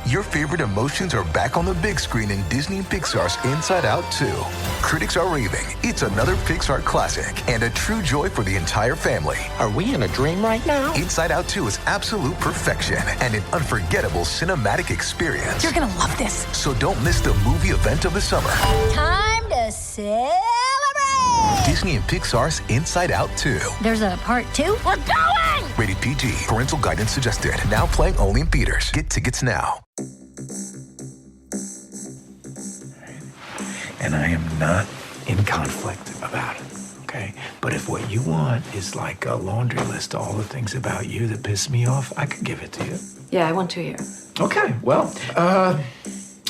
Your favorite emotions are back on the big screen in Disney and Pixar's Inside Out 2. Critics are raving. It's another Pixar classic and a true joy for the entire family. Are we in a dream right now? Inside Out 2 is absolute perfection and an unforgettable cinematic experience. You're gonna love this. So don't miss the movie event of the summer. Time to celebrate! Disney and Pixar's Inside Out 2. There's a part 2? We're going! Rated PG. Parental guidance suggested. Now playing only in theaters. Get tickets now. And I am not in conflict about it, okay? But if what you want is like a laundry list of all the things about you that piss me off, I could give it to you. Yeah, I want to hear. Okay, well,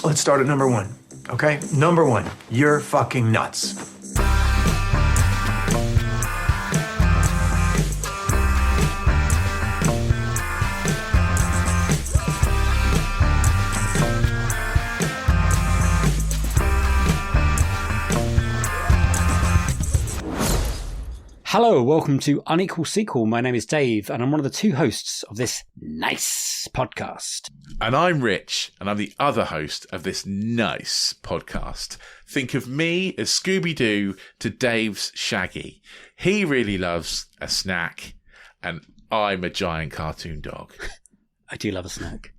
let's start at number 1, okay? Number 1, you're fucking nuts. Hello, welcome to Unequal Sequel. My name is Dave, and I'm one of the 2 hosts of this nice podcast. And I'm Rich, and I'm the other host of this nice podcast. Think of me as Scooby-Doo to Dave's Shaggy. He really loves a snack, and I'm a giant cartoon dog. I do love a snack.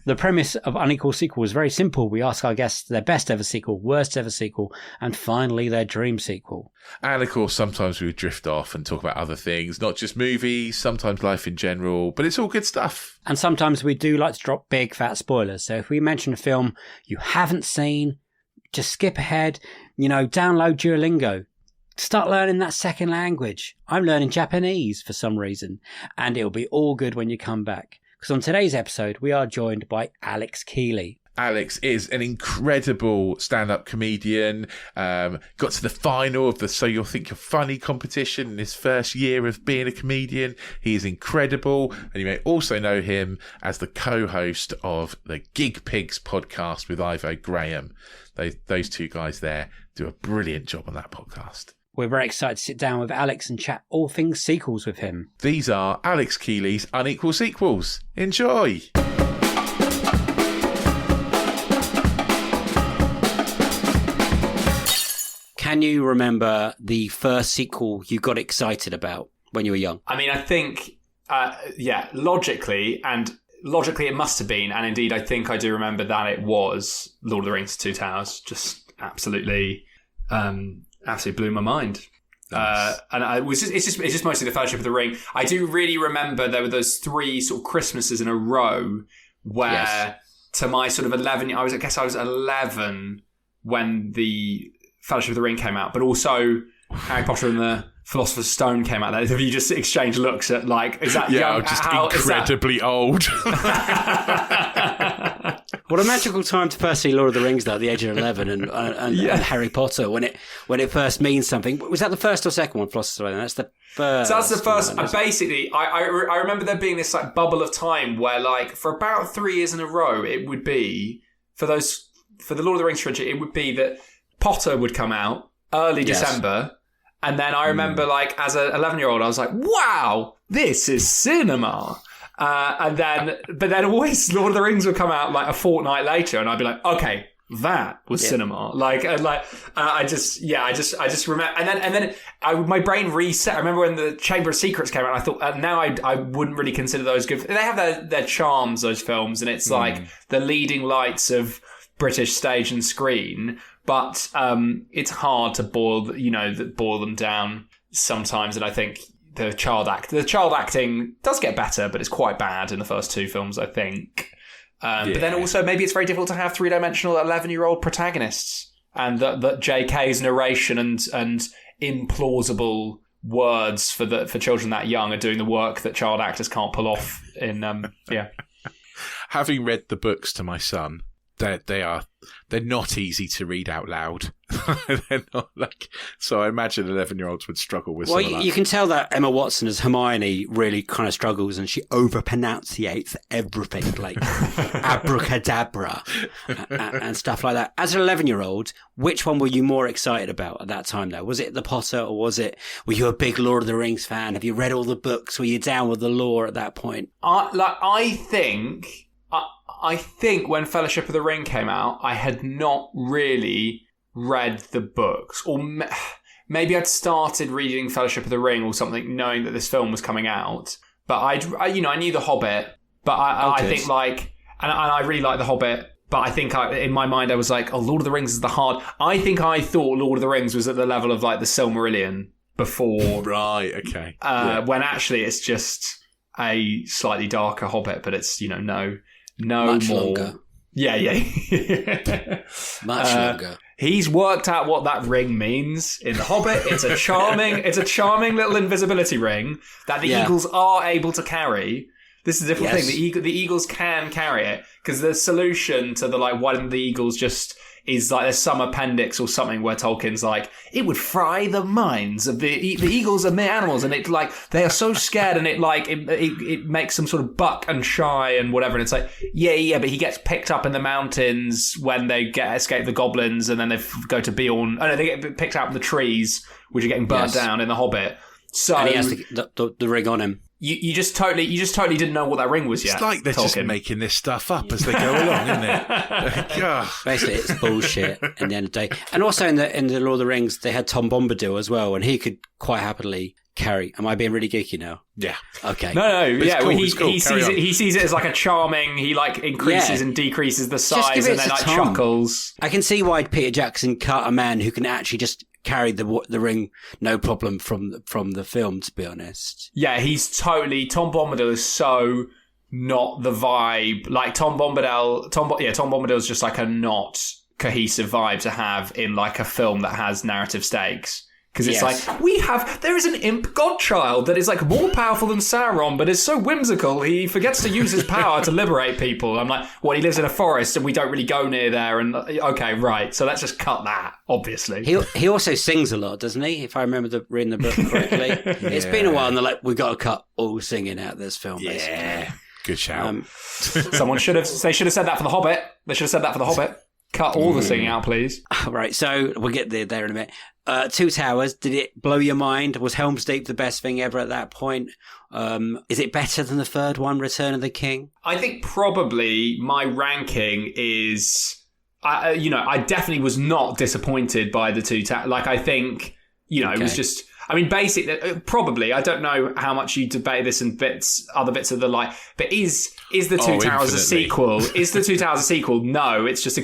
The premise of Unequal Sequel is very simple. We ask our guests their best ever sequel, worst ever sequel, and finally their dream sequel. And of course, sometimes we would drift off and talk about other things, not just movies, sometimes life in general, but it's all good stuff. And sometimes we do like to drop big fat spoilers. So if we mention a film you haven't seen, just skip ahead, download Duolingo. Start learning that second language. I'm learning Japanese for some reason, and it'll be all good when you come back. Because on today's episode, we are joined by Alex Kealy. Alex is an incredible stand-up comedian. Got to the final of the So You'll Think You're Funny competition in his first year of being a comedian. He is incredible. And you may also know him as the co-host of the Gig Pigs podcast with Ivo Graham. Those 2 guys there do a brilliant job on that podcast. We're very excited to sit down with Alex and chat all things sequels with him. These are Alex Kealy's Unequal Sequels. Enjoy! Can you remember the first sequel you got excited about when you were young? I mean, I think, logically it must have been, and indeed I think I do remember that it was Lord of the Rings 2 Towers. Just absolutely blew my mind. Nice. It's just mostly the Fellowship of the Ring. I do really remember there were those 3 sort of Christmases in a row where to my sort of 11, I was 11 when the Fellowship of the Ring came out, but also Harry Potter and the Philosopher's Stone came out. There, have you just exchanged looks at like, is that young? I'm just incredibly old. What a magical time to first see Lord of the Rings, though, at the age of 11, and Harry Potter when it first means something. Was that the first or second one, Philosopher's Stone? That's the first. So that's the first. I remember there being this like bubble of time where like for about 3 years in a row, it would be for the Lord of the Rings trilogy, it would be that Potter would come out early December. And then I remember, like, as an 11-year-old, I was like, wow, this is cinema. But then always Lord of the Rings would come out like a fortnight later, and I'd be like, okay, that was cinema. I just remember, and then my brain reset. I remember when the Chamber of Secrets came out, I thought, now I wouldn't really consider those good. They have their charms, those films, and it's like the leading lights of British stage and screen. But it's hard to boil them down sometimes, and I think the child acting does get better, but it's quite bad in the first 2 films, I think. But then also maybe it's very difficult to have 3-dimensional 11-year-old protagonists, and that JK's narration and implausible words for children that young are doing the work that child actors can't pull off in Having read the books to my son, they're not easy to read out loud. They're not so I imagine 11-year-olds would struggle with. Well, you can tell that Emma Watson as Hermione really kind of struggles, and she over-pronunciates everything, like abracadabra and stuff like that. As an 11-year-old, which one were you more excited about at that time, though? Was it the Potter, or were you a big Lord of the Rings fan? Have you read all the books? Were you down with the lore at that point? I think I think when Fellowship of the Ring came out, I had not really read the books, or maybe I'd started reading Fellowship of the Ring or something, knowing that this film was coming out. But I knew The Hobbit, but I think like, and I really like The Hobbit. But I think in my mind I was like, oh, Lord of the Rings is the hard. I think I thought Lord of the Rings was at the level of like the Silmarillion before, right? Okay. When actually it's just a slightly darker Hobbit, but it's no much more. Longer. Yeah. Much longer. He's worked out what that ring means in The Hobbit. It's a charming little invisibility ring that the eagles are able to carry. This is a different thing. The eagles can carry it, because the solution to the like, why didn't the eagles just, is like there's some appendix or something where Tolkien's like, it would fry the minds of the eagles are mere animals, and it like they are so scared, and it makes them sort of buck and shy and whatever. And it's like, yeah, but he gets picked up in the mountains when they escape the goblins, and then they go to Beorn. Oh no, they get picked up in the trees, which are getting burnt down in The Hobbit. So and he has the ring on him. You just totally didn't know what that ring was yet. It's like they're just making this stuff up as they go along, isn't it? Basically, it's bullshit at the end of the day. And also in the Lord of the Rings, they had Tom Bombadil as well, and he could quite happily carry. Am I being really geeky now? Yeah. Okay. No. Yeah. Cool, He sees it as like a charming. He like increases and decreases the size, and then like chuckles. I can see why Peter Jackson cut a man who can actually just carry the ring no problem from the film, to be honest. Yeah, he's totally, Tom Bombadil is so not the vibe. Like Tom Bombadil is just like a not cohesive vibe to have in like a film that has narrative stakes. Because it's like, there is an imp godchild that is like more powerful than Sauron, but is so whimsical, he forgets to use his power to liberate people. I'm like, well, he lives in a forest and we don't really go near there. And okay, right. So let's just cut that, obviously. He also sings a lot, doesn't he? If I remember reading the book correctly. It's been a while and they're like, we've got to cut all singing out of this film, basically. Yeah. Good shout. They should have said that for The Hobbit. They should have said that for The Hobbit. Cut all the singing out, please. Right, so we'll get there in a minute. Two Towers, did it blow your mind? Was Helm's Deep the best thing ever at that point? Is it better than the third one, Return of the King? I think probably my ranking is, I definitely was not disappointed by the Two Towers. Like, I think, it was just... I mean, basically, probably, I don't know how much you debate this in other bits of the life, but is the Two Towers a sequel? Is the Two Towers a sequel? No, it's just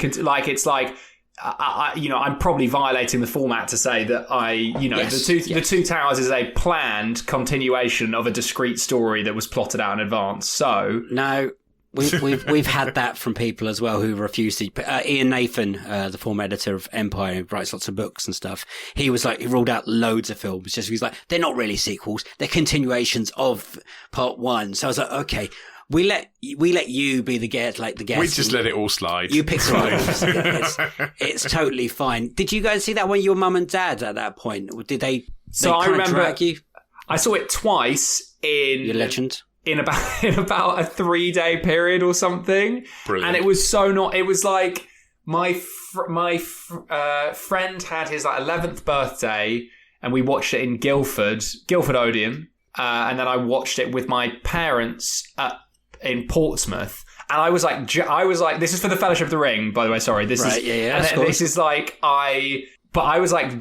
I'm probably violating the format to say that the Two Towers is a planned continuation of a discrete story that was plotted out in advance. So no. We've had that from people as well who refuse to. Ian Nathan, the former editor of Empire, who writes lots of books and stuff, he ruled out loads of films. He was like, they're not really sequels; they're continuations of part one. So I was like, okay, we let you be the guest. We just let it all slide. You pick the it's totally fine. Did you guys see that when you were mum and dad at that point? Or did they? So I remember drag you? I saw it twice in Your Legend. In about a 3-day period or something. Brilliant. And it was so not. It was like my friend had his 11th birthday, and we watched it in Guildford Odeon, and then I watched it with my parents in Portsmouth. And I was like, this is for the Fellowship of the Ring, by the way. Sorry, this is. Yeah. And this is like But I was like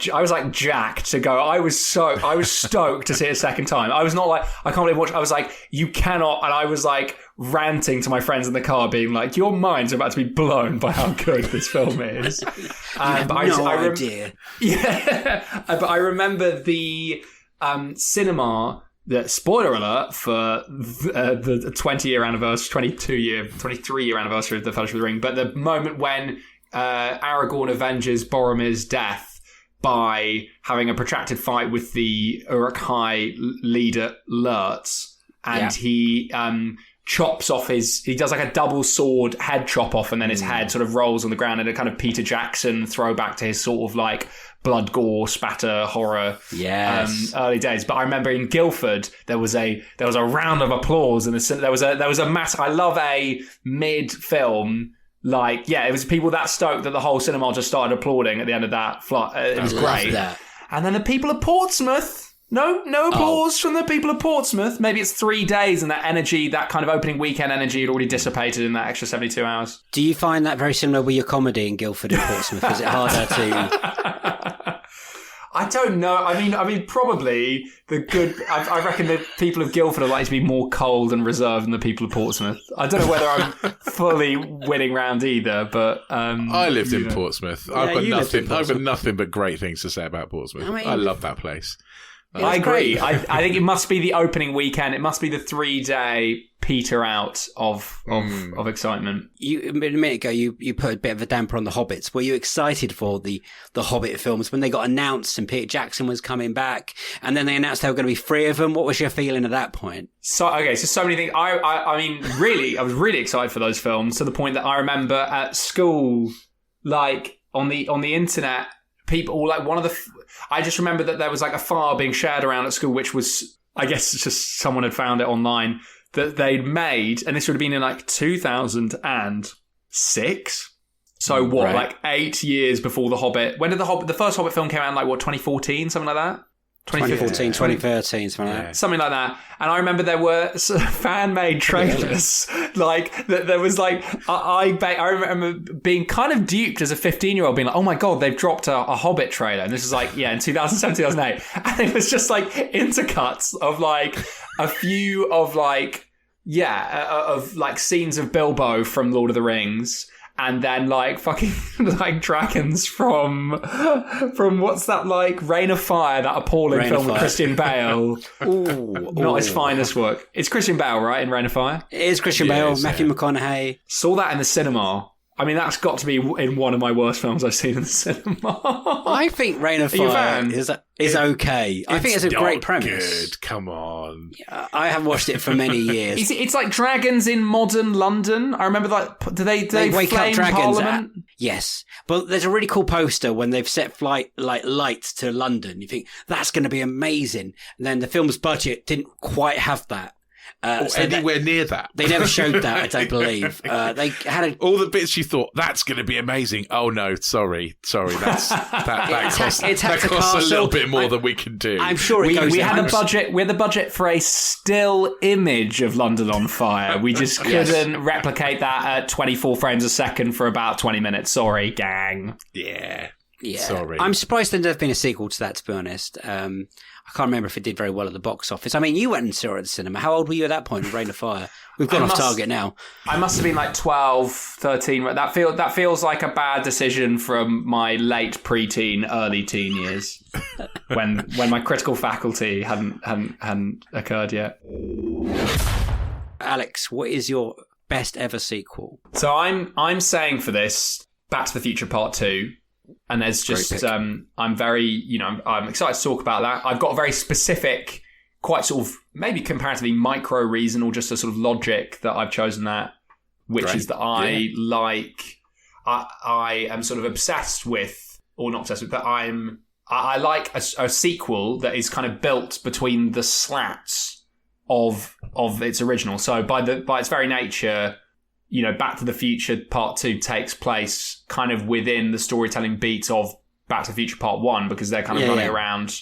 jacked to go. I was stoked to see it a second time. I was not like, I can't believe watch. I was like, you cannot. And I was like ranting to my friends in the car, being like, your minds are about to be blown by how good this film is. No idea. Yeah. But I remember the cinema, the spoiler alert for the 20-year anniversary, 23-year anniversary of the Fellowship of the Ring. But the moment when Aragorn avenges Boromir's death by having a protracted fight with the Uruk-hai leader Lurtz, and he chops off he does like a double sword head chop off, and then his head sort of rolls on the ground in a kind of Peter Jackson throwback to his sort of like blood, gore, spatter, horror early days. But I remember in Guildford there was a round of applause, and there was a mass. I love a mid film. It was people that stoked that the whole cinema just started applauding at the end of that flight. It was great. That. And then the people of Portsmouth, No applause from the people of Portsmouth. Maybe it's 3 days and that energy, that kind of opening weekend energy had already dissipated in that extra 72 hours. Do you find that very similar with your comedy in Guildford and Portsmouth? Is it harder to... I don't know. I mean, probably the good. I reckon the people of Guildford are likely to be more cold and reserved than the people of Portsmouth. I don't know whether I'm fully winning round either, but I lived in Portsmouth. Yeah, I've got nothing but great things to say about Portsmouth. I love that place. I agree. I think it must be the opening weekend. It must be the 3-day peter out of excitement. A minute ago, you put a bit of a damper on the Hobbits. Were you excited for the Hobbit films when they got announced and Peter Jackson was coming back, and then they announced there were going to be 3 of them? What was your feeling at that point? So many things. I mean, really, I was really excited for those films to the point that I remember at school, like on the internet, people like I just remember that there was like a file being shared around at school, which was, I guess, it's just someone had found it online that they'd made, and this would have been in like 2006. So what, right. like 8 years before The Hobbit? When did the first Hobbit film came out? In like what, 2014, something like that? 2014, 2013, something like that. Something like that. And I remember there were fan-made trailers. Like, there was like, I remember being kind of duped as a 15-year-old, being like, oh my God, they've dropped a Hobbit trailer. And this is like, in 2007, 2008. And it was just like intercuts of like a few of like, of like scenes of Bilbo from Lord of the Rings. And then like fucking like dragons from what's that, like Reign of Fire, that appalling film with Christian Bale. Not his finest work. It's Christian Bale, right, in Reign of Fire? It is Christian Bale, Matthew McConaughey. Saw that in the cinema. I mean, that's got to be in one of my worst films I've seen in the cinema. I think Reign of Fire is okay. I think it's a great premise. Good. Come on. I haven't watched it for many years. It's like dragons in modern London. I remember that. Do they wake up flame dragons? Parliament? Yes, but there's a really cool poster when they've set lights to London. You think that's going to be amazing, and then the film's budget didn't quite have that. So anywhere near that. They never showed that, I don't believe. They had all the bits you thought, that's going to be amazing. Oh no, sorry. That costs a little bit more than we can do. I'm sure we had a budget. We had the budget for a still image of London on fire. We just couldn't replicate that at 24 frames a second for about 20 minutes. Sorry, gang. Yeah. Sorry. I'm surprised there's been a sequel to that, to be honest. I can't remember if it did very well at the box office. I mean, you went and saw it at the cinema. How old were you at that point in Reign of Fire? We've gone off target now. I must have been like 12, 13. That feels like a bad decision from my late preteen, early teen years, when my critical faculty hadn't occurred yet. Alex, what is your best ever sequel? So I'm saying for this, Back to the Future Part 2. And there's just, I'm very, I'm excited to talk about that. I've got a very specific, quite sort of maybe comparatively micro reason or just a sort of logic that I've chosen that, which is that I am sort of obsessed with, or not obsessed with, but I like a sequel that is kind of built between the slats of its original. So by its very nature, Back to the Future Part 2 takes place kind of within the storytelling beats of Back to the Future Part 1 because they're kind of running around.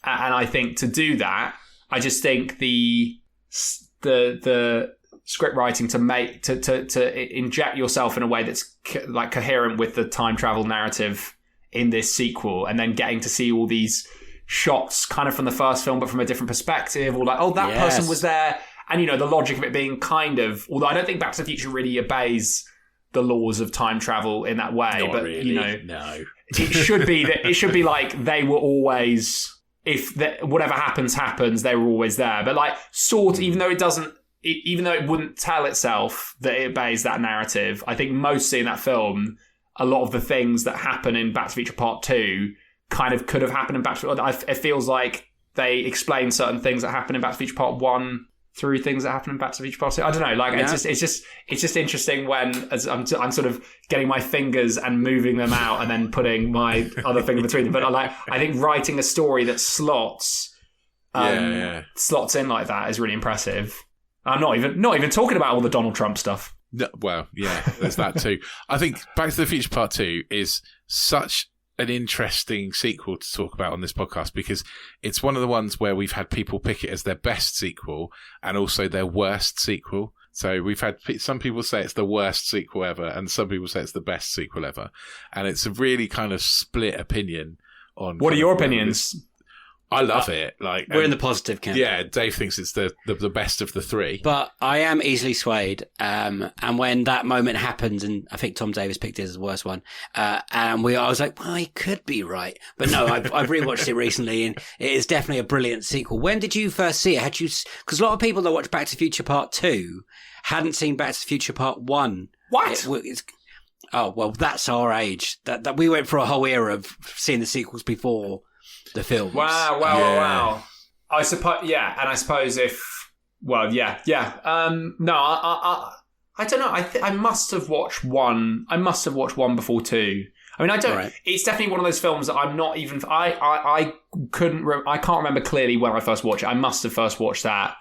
And I think to do that, I just think the script writing to inject yourself in a way that's like coherent with the time travel narrative in this sequel, and then getting to see all these shots kind of from the first film but from a different perspective, or like, oh, that person was there. And, the logic of it being kind of... Although I don't think Back to the Future really obeys the laws of time travel in that way. But, really. No. It should be that it should be like they were always... whatever happens, they were always there. But like, even though it wouldn't tell itself that it obeys that narrative, I think mostly in that film, a lot of the things that happen in Back to the Future Part 2 kind of could have happened in Back to the Future. It feels like they explain certain things that happen in Back to the Future Part 1 through things that happen in Back to the Future Part 2. I don't know. Like, it's just interesting when as I'm sort of getting my fingers and moving them out and then putting my other finger between them. But I think writing a story that slots in like that is really impressive. I'm not even talking about all the Donald Trump stuff. No, well, yeah, there's that too. I think Back to the Future Part 2 is such an interesting sequel to talk about on this podcast because it's one of the ones where we've had people pick it as their best sequel and also their worst sequel. So we've had some people say it's the worst sequel ever and some people say it's the best sequel ever. And it's a really kind of split opinion on... What are your opinions? I love it. Like we're in the positive camp. Yeah, Dave thinks it's the best of the three. But I am easily swayed. And when that moment happens, and I think Tom Davis picked it as the worst one, and I was like, well, he could be right. But no, I've rewatched it recently, and it is definitely a brilliant sequel. When did you first see it? Because a lot of people that watch Back to the Future Part 2 hadn't seen Back to the Future Part 1. What? Oh, well, that's our age. That we went for a whole era of seeing the sequels before the films. Wow. I suppose, yeah, and I suppose no, I don't know. I must have watched one. I must have watched one before two. I mean, I don't. Right. It's definitely one of those films that I'm not even. I can't remember clearly when I first watched it. I must have first watched that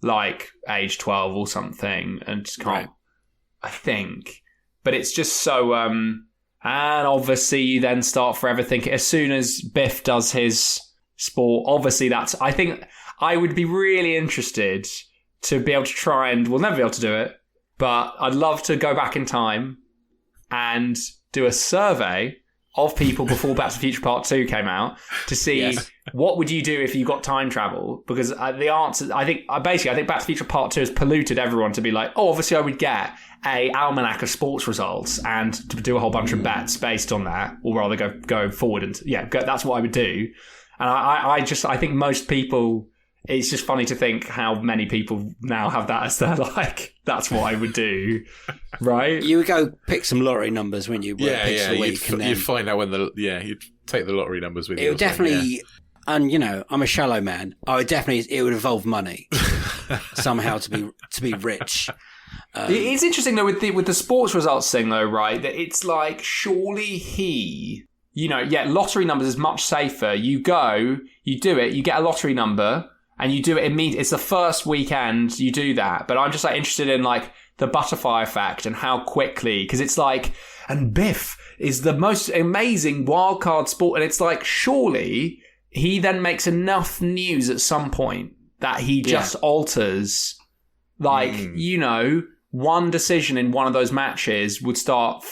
like age 12 or something, and just can't. Right. I think, but it's just so. And obviously, you then start forever thinking, as soon as Biff does his sport, obviously I think I would be really interested to be able to try and, we'll never be able to do it, but I'd love to go back in time and do a survey of people before Back to the Future Part 2 came out to see what would you do if you got time travel? Because the answer, I think Back to the Future Part 2 has polluted everyone to be like, oh, obviously I would get a almanac of sports results and to do a whole bunch of bets based on that, or rather go forward and that's what I would do. And I think most people, it's just funny to think how many people now have that as their like, that's what I would do, right? You would go pick some lottery numbers when you picks the week, and then you'd find out you'd take the lottery numbers with you. It would definitely, and I'm a shallow man. It would involve money somehow to be rich. It's interesting though with the sports results thing though, right? That it's like surely lottery numbers is much safer. You go, you do it, you get a lottery number, and you do it immediately. It's the first weekend you do that. But I'm just like interested in like the butterfly effect and how quickly, because it's like, and Biff is the most amazing wildcard sport, and it's like surely he then makes enough news at some point that he just alters. Like, one decision in one of those matches would start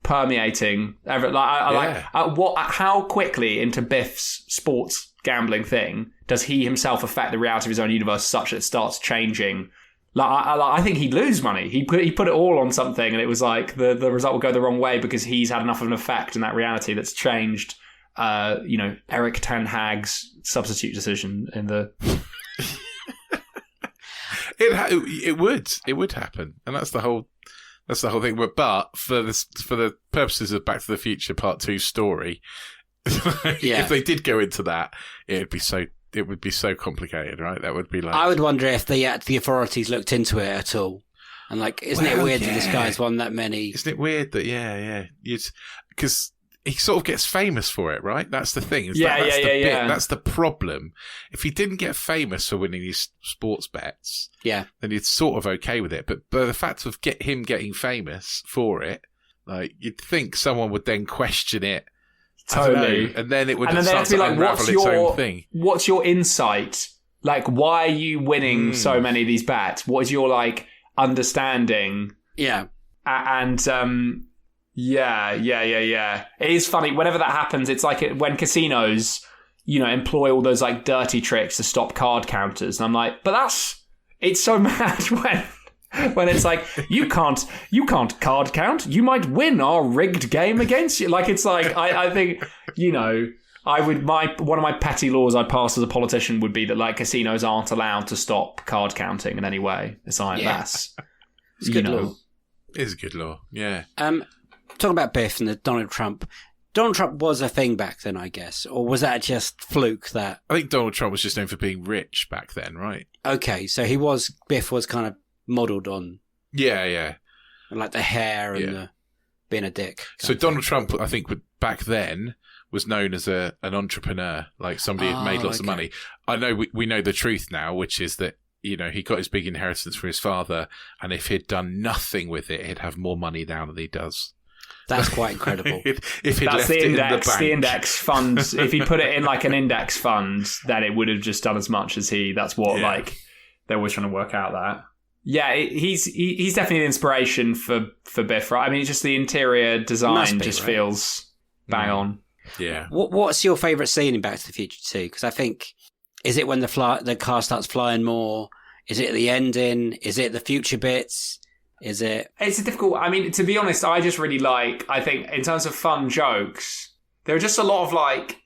permeating. How quickly into Biff's sports gambling thing does he himself affect the reality of his own universe such that it starts changing? I think he'd lose money. He put it all on something, and it was like the result will go the wrong way because he's had enough of an effect in that reality that's changed. Eric Ten Hag's substitute decision in the. It would happen, and that's the whole thing. But for the purposes of Back to the Future Part 2 story, if they did go into that, it would be so complicated, right? That would be like, I would wonder if the authorities looked into it at all, and like, isn't it weird that this guy's won that many? Isn't it weird that because he sort of gets famous for it, right? That's the thing. That's the problem. If he didn't get famous for winning these sports bets, then he's sort of okay with it. But the fact of him getting famous for it, like, you'd think someone would then question it. Totally. And then it would start to unravel its own thing. What's your insight? Like, why are you winning so many of these bets? What is your, like, understanding? Yeah. And, it is funny. Whenever that happens, it's like when casinos, employ all those like dirty tricks to stop card counters. And I'm like, but it's so mad when it's like, you can't card count. You might win our rigged game against you. Like, it's like, I think, one of my petty laws I'd pass as a politician would be that like casinos aren't allowed to stop card counting in any way. It's like, it's good law. It is a good law. Yeah. Talking about Biff and the Donald Trump was a thing back then, I guess, or was that just fluke? That I think Donald Trump was just known for being rich back then, right? Okay, so Biff was kind of modelled on, like the hair and the being a dick. So Donald Trump, I think, back then was known as an entrepreneur, like somebody who made lots of money. I know we know the truth now, which is that he got his big inheritance from his father, and if he'd done nothing with it, he'd have more money now than he does. That's quite incredible. if he'd That's left it in the bank. the index funds. If he put it in like an index fund, then it would have just done as much as he. That's what like they're always trying to work out that. Yeah, he's definitely the inspiration for Biff, right? I mean, just the interior design feels bang on. Yeah. What's your favourite scene in Back to the Future 2? Because I think, is it when the car starts flying more? Is it the ending? Is it the future bits? Is it? It's a difficult. I mean, to be honest, I just really like. I think in terms of fun jokes, there are just a lot of like.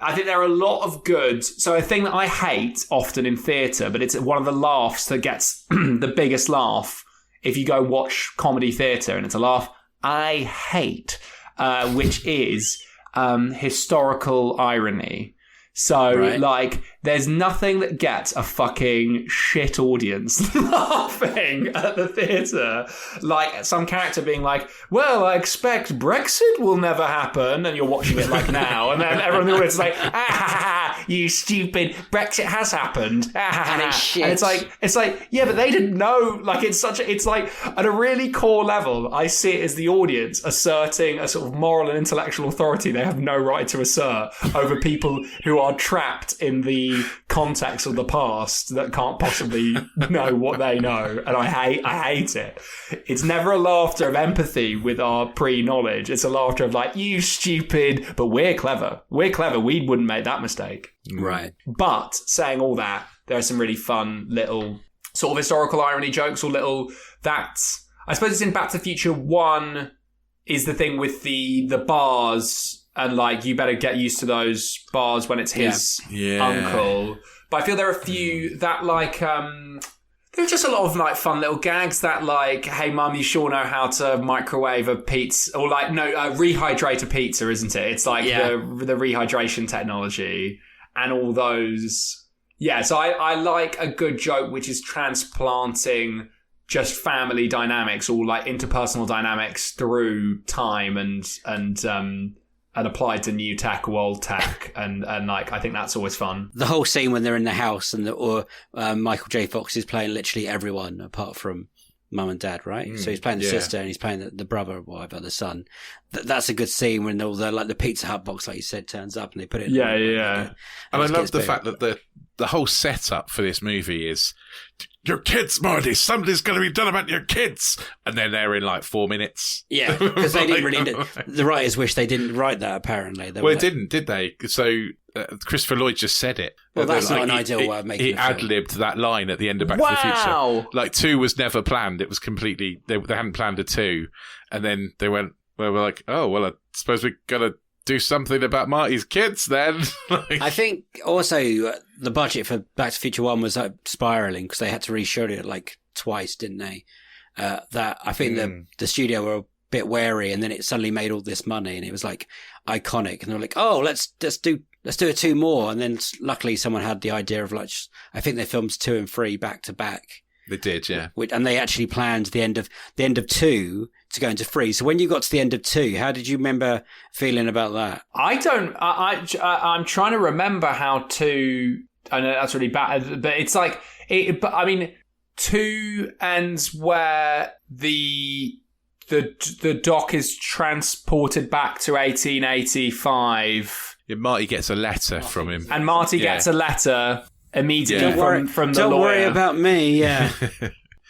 I think there are a lot of good. So a thing that I hate often in theatre, but it's one of the laughs that gets the biggest laugh if you go watch comedy theatre, and it's a laugh I hate, which is historical irony. So, like, there's nothing that gets a fucking shit audience laughing at the theatre. Like, some character being like, well, I expect Brexit will never happen. And you're watching it, like, now. And then everyone in the audience is like, you stupid, Brexit has happened. And it's shit. And it's like, yeah, but they didn't know. Like, it's like, at a really core level, I see it as the audience asserting a sort of moral and intellectual authority they have no right to assert over people who are trapped in the context of the past that can't possibly know what they know. And I hate it. It's never a laughter of empathy with our pre-knowledge. It's a laughter of like, you stupid, but we're clever. We're clever. We wouldn't make that mistake. Right. But saying all that, there are some really fun little sort of historical irony jokes or little that's, I suppose it's in Back to the Future 1 is the thing with the bars. And, like, you better get used to those bars when it's his uncle. But I feel there are a few that, like, there are just a lot of, like, fun little gags that, like, hey, Mum, you sure know how to microwave a pizza. Or, like, no, rehydrate a pizza, isn't it? It's, like, the rehydration technology and all those. Yeah, so I like a good joke which is transplanting just family dynamics or, like, interpersonal dynamics through time and applied to new tech or old tech, and like I think that's always fun. The whole scene when they're in the house and Michael J. Fox is playing literally everyone apart from mum and dad, right? So he's playing the sister and he's playing the brother or whatever, the son. That's a good scene when all the Pizza Hut box, like you said, turns up and they put it in. And I love the fact that the whole setup for this movie is your kids, Marty. Something's going to be done about your kids, and then they're in like 4 minutes. Yeah, because they didn't really. The writers wish they didn't write that. Apparently, well, it didn't, did they? So Christopher Lloyd just said it. Well, that's not an ideal way of making. He ad-libbed that line at the end of Back to the Future. Like 2 was never planned. It was completely. They hadn't planned a 2, and then they went. Well, we're like, oh well, I suppose we're gonna do something about Marty's kids then. I think also the budget for Back to the Future 1 was like spiraling because they had to reshoot it like twice, didn't they? That I think the studio were a bit wary, and then it suddenly made all this money, and it was like iconic, and they were like, oh, let's do a 2 more, and then luckily someone had the idea of like, I think they filmed 2 and 3 back to back. They did, yeah. And they actually planned the end of 2 to go into 3. So when you got to the end of 2, how did you remember feeling about that? I'm trying to remember how 2. I know that's really bad, but it's like But I mean, 2 ends where the doc is transported back to 1885. Yeah, Marty gets a letter from him, and Marty gets a letter immediately from the Don't lawyer. worry about me, yeah.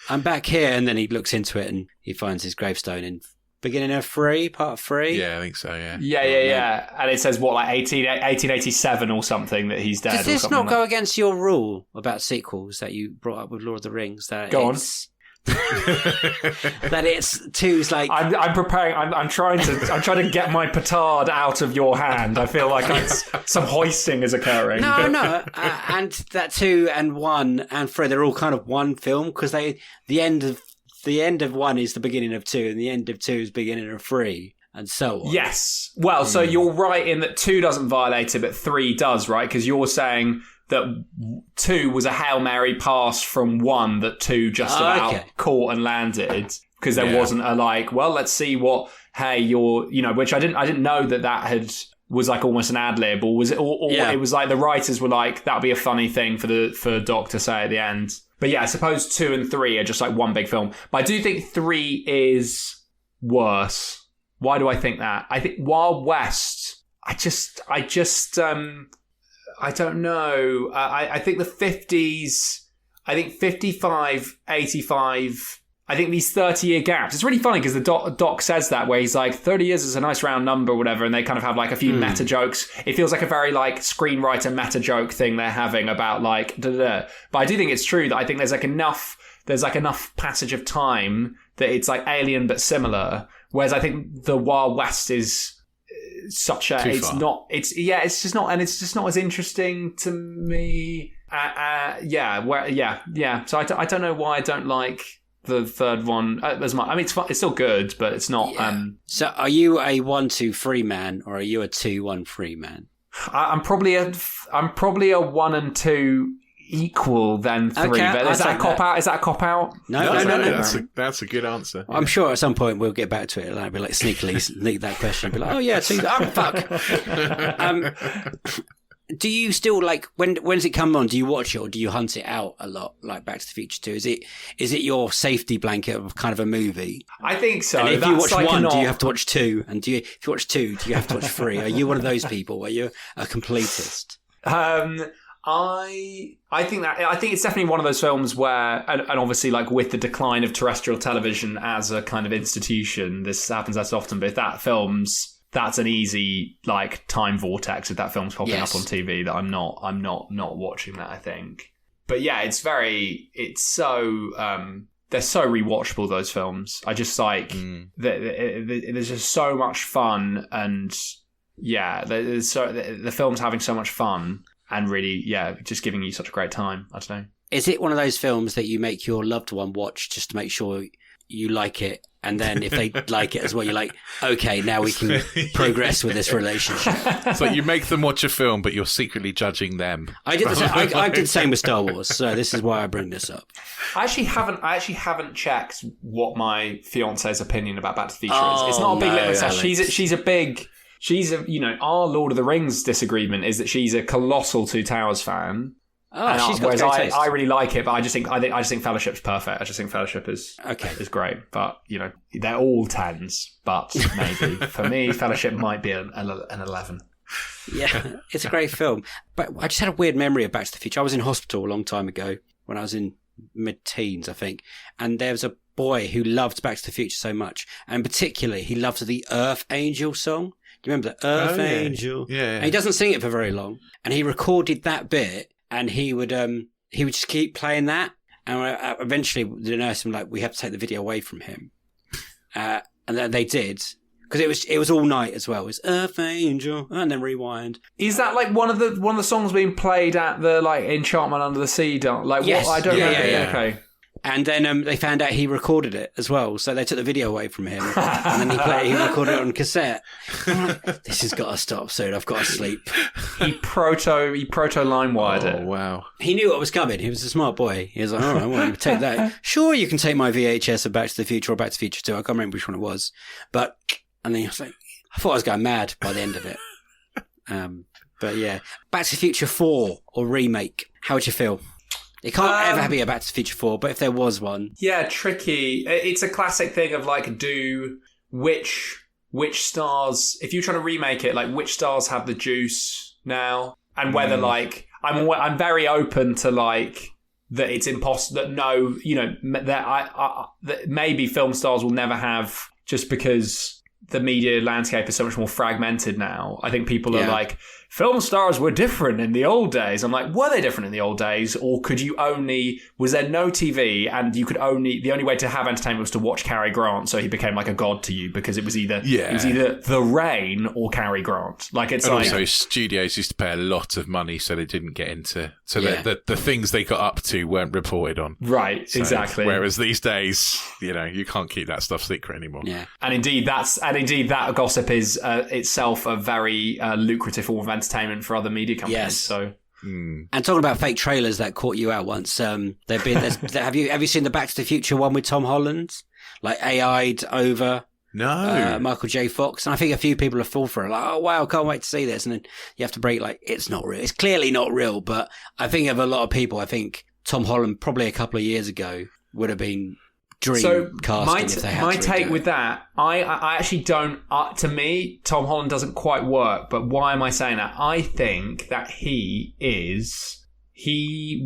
I'm back here, and then he looks into it and he finds his gravestone in beginning of 3, part 3. Yeah, I think so, yeah. Yeah. And it says, what, like 1887 or something that he's dead. Does this not go against your rule about sequels that you brought up with Lord of the Rings? Go on. That it's 2's like I'm preparing. I'm trying to get my petard out of your hand. I feel like some hoisting is occurring. No, and that 2 and 1 and 3, they're all kind of one film because the end of 1 is the beginning of 2, and the end of 2 is the beginning of 3, and so on. Yes. Well, so you're right in that 2 doesn't violate it, but 3 does, right? Because you're saying that 2 was a Hail Mary pass from 1 that 2 just about caught and landed, because there wasn't a like, well, let's see what, hey, you're, which I didn't know that was like almost an ad lib, or was it, or it was like the writers were like, that'll be a funny thing for Doc to say at the end. But yeah, I suppose 2 and 3 are just like one big film. But I do think 3 is worse. Why do I think that? I think Wild West, I don't know. I think the 50s, I think 55, 85, I think these 30-year gaps. It's really funny because the doc says that, where he's like, 30 years is a nice round number or whatever, and they kind of have like a few meta jokes. It feels like a very like screenwriter meta joke thing they're having about like da-da-da. But I do think it's true that I think there's enough passage of time that it's like alien but similar. Whereas I think the Wild West is such a, it's just not as interesting to me. So I don't know why I don't like the third one as much. I mean, it's still good, but it's not. Yeah. So, are you a 1-2-3 man, or are you a 2-1-3 man? I'm probably a 1 and 2 equal then 3. Okay, but is that a cop out? Is that a cop out? No. That's a good answer. I'm sure at some point we'll get back to it, and I'll be like sneakily sneak that question, and be like, oh yeah, 2. Oh fuck. Do you still like when does it come on? Do you watch it or do you hunt it out a lot? Like Back to the Future 2, is it your safety blanket of kind of a movie? I think so. And if you watch 1, do you have to watch 2? And if you watch 2, do you have to watch 3? Are you one of those people where you're a completist? I think it's definitely one of those films where, and obviously like with the decline of terrestrial television as a kind of institution, this happens less often. But if that's an easy like time vortex if that film's popping up on TV that I'm not watching that, I think. But yeah, they're so rewatchable, those films. I just like there's just so much fun, and the film's having so much fun and really just giving you such a great time. I don't know. Is it one of those films that you make your loved one watch just to make sure you like it? And then if they like it as well, you're like, okay, now we can progress with this relationship. So you make them watch a film, but you're secretly judging them. I did the same with Star Wars, so this is why I bring this up. I actually haven't checked what my fiance's opinion about Back to the Future is. It's not a big litmus test. She's our Lord of the Rings disagreement is that she's a colossal Two Towers fan. Oh, she's got whereas great taste. I really like it, but I just think Fellowship's perfect. I just think Fellowship is great. But they're all 10s. But maybe for me, Fellowship might be an 11. Yeah, it's a great film. But I just had a weird memory of Back to the Future. I was in hospital a long time ago when I was in mid-teens, I think, and there was a boy who loved Back to the Future so much, and particularly he loved the Earth Angel song. Do you remember the Earth Angel? Yeah. And he doesn't sing it for very long, and he recorded that bit. And he would just keep playing that, and eventually the nurse was like, "We have to take the video away from him," and then they did because it was all night as well. It was Earth Angel, and then rewind. Is that like one of the songs being played at the like Enchantment Under the Sea? Like yes, what? I don't know. Yeah. Okay. And then they found out he recorded it as well, so they took the video away from him, and then he recorded it on cassette. I'm like, this has got to stop soon. I've got to sleep. He proto line wired it. Oh wow! He knew what was coming. He was a smart boy. He was like, all right, well, you take that. Sure, you can take my VHS of Back to the Future or Back to the Future 2. I can't remember which one it was, and then I was like, I thought I was going mad by the end of it. But yeah, Back to the Future 4 or remake. How would you feel? It can't ever be a Back to the Future 4, but if there was one... Yeah, tricky. It's a classic thing of, like, which stars... If you're trying to remake it, like, which stars have the juice now? And whether, like... I'm very open to, like, that it's impossible... That no, that maybe film stars will never have... Just because the media landscape is so much more fragmented now. I think people are like... Film stars were different in the old days. I'm like, were they different in the old days? Or was there no TV and the only way to have entertainment was to watch Cary Grant, so he became like a god to you because it was either The Rain or Cary Grant. Like it's also studios used to pay a lot of money so they didn't get into the things they got up to weren't reported on. Right, so, exactly. Whereas these days, you can't keep that stuff secret anymore. Yeah. And indeed that gossip is itself a very lucrative form of entertainment for other media companies. Yes. So, and talking about fake trailers that caught you out once, have you seen the Back to the Future one with Tom Holland, like AI'd over? No, Michael J. Fox, and I think a few people have fallen for it. Like, oh wow, can't wait to see this, and then you have to break like it's not real. It's clearly not real, but I think of a lot of people. I think Tom Holland probably a couple of years ago would have been dream casting if they had my to take redo with it. that, I actually don't. To me, Tom Holland doesn't quite work. But why am I saying that? I think that he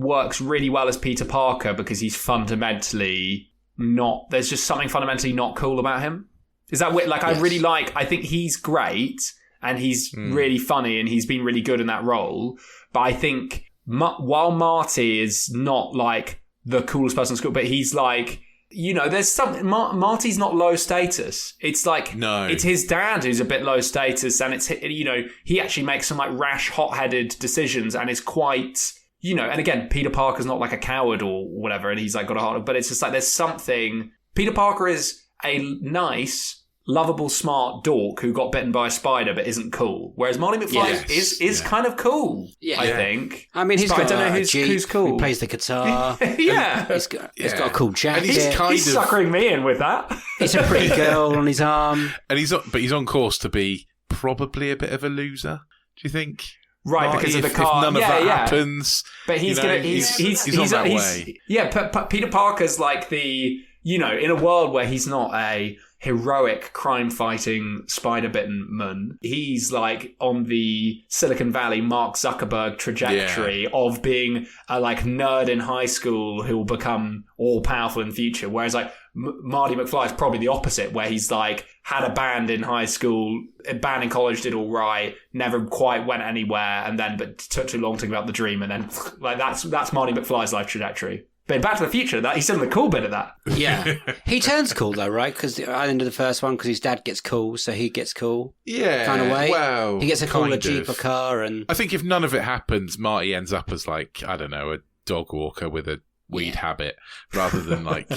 works really well as Peter Parker because he's fundamentally not. There's just something fundamentally not cool about him. Is that weird? Like, Yes. I think he's great and he's really funny and he's been really good in that role. But I think while Marty is not like the coolest person in school, but he's like, there's something. Marty's not low status. It's like, it's his dad who's a bit low status, and it's, he actually makes some like rash, hot-headed decisions, and is quite, and again, Peter Parker's not like a coward or whatever, and he's like got a heart, but it's just like there's something. Peter Parker is a nice, lovable, smart dork who got bitten by a spider but isn't cool. Whereas Marty McFly is kind of cool, I think. I mean, he's but got I don't know a Jeep, who's cool. He plays the guitar. Yeah. He's got a cool jacket. And He's suckering me in with that. He's a pretty girl on his arm. And he's on course to be probably a bit of a loser. Do you think? Right, Marty, because of the if car. none of that happens, but he's on that way. Yeah, Peter Parker's like the, in a world where he's not a heroic crime-fighting spider-bitten man, he's like on the Silicon Valley Mark Zuckerberg trajectory of being a like nerd in high school who will become all-powerful in the future. Whereas like Marty McFly is probably the opposite, where he's like had a band in high school, a band in college did all right, never quite went anywhere, and then but took too long to give up the dream, and then like that's Marty McFly's life trajectory. But in Back to the Future, he's still the cool bit of that. Yeah. He turns cool, though, right? Because at the end of the first one, because his dad gets cool, so he gets cool. Yeah. Kind of way. Well, he gets a cooler Jeep, a car, and... I think if none of it happens, Marty ends up as, like, I don't know, a dog walker with a weed habit, rather than, like...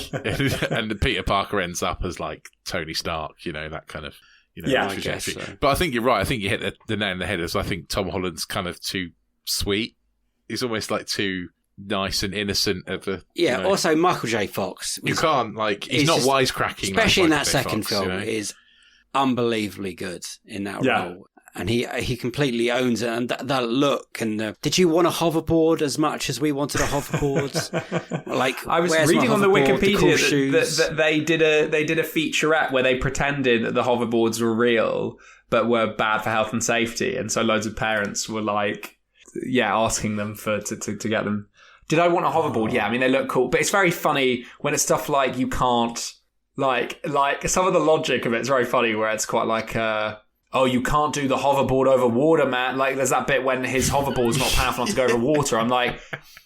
and Peter Parker ends up as, like, Tony Stark, that kind of... trajectory. So. But I think you're right. I think you hit the nail on the head. As I think Tom Holland's kind of too sweet. He's almost, like, too... nice and innocent of the also Michael J. Fox, you can't he's not wisecracking, especially in that J. second Fox, film, is unbelievably good in that role, and he completely owns it. And that look, and did you want a hoverboard as much as we wanted a hoverboard? Like, I was reading on the Wikipedia that they did a featurette where they pretended that the hoverboards were real but were bad for health and safety, and so loads of parents were like, asking them to get them. Did I want a hoverboard? Yeah, I mean, they look cool. But it's very funny when it's stuff like you can't... Like some of the logic of it is very funny, where it's quite like... you can't do the hoverboard over water, man. Like, there's that bit when his hoverboard's not powerful enough to go over water. I'm like,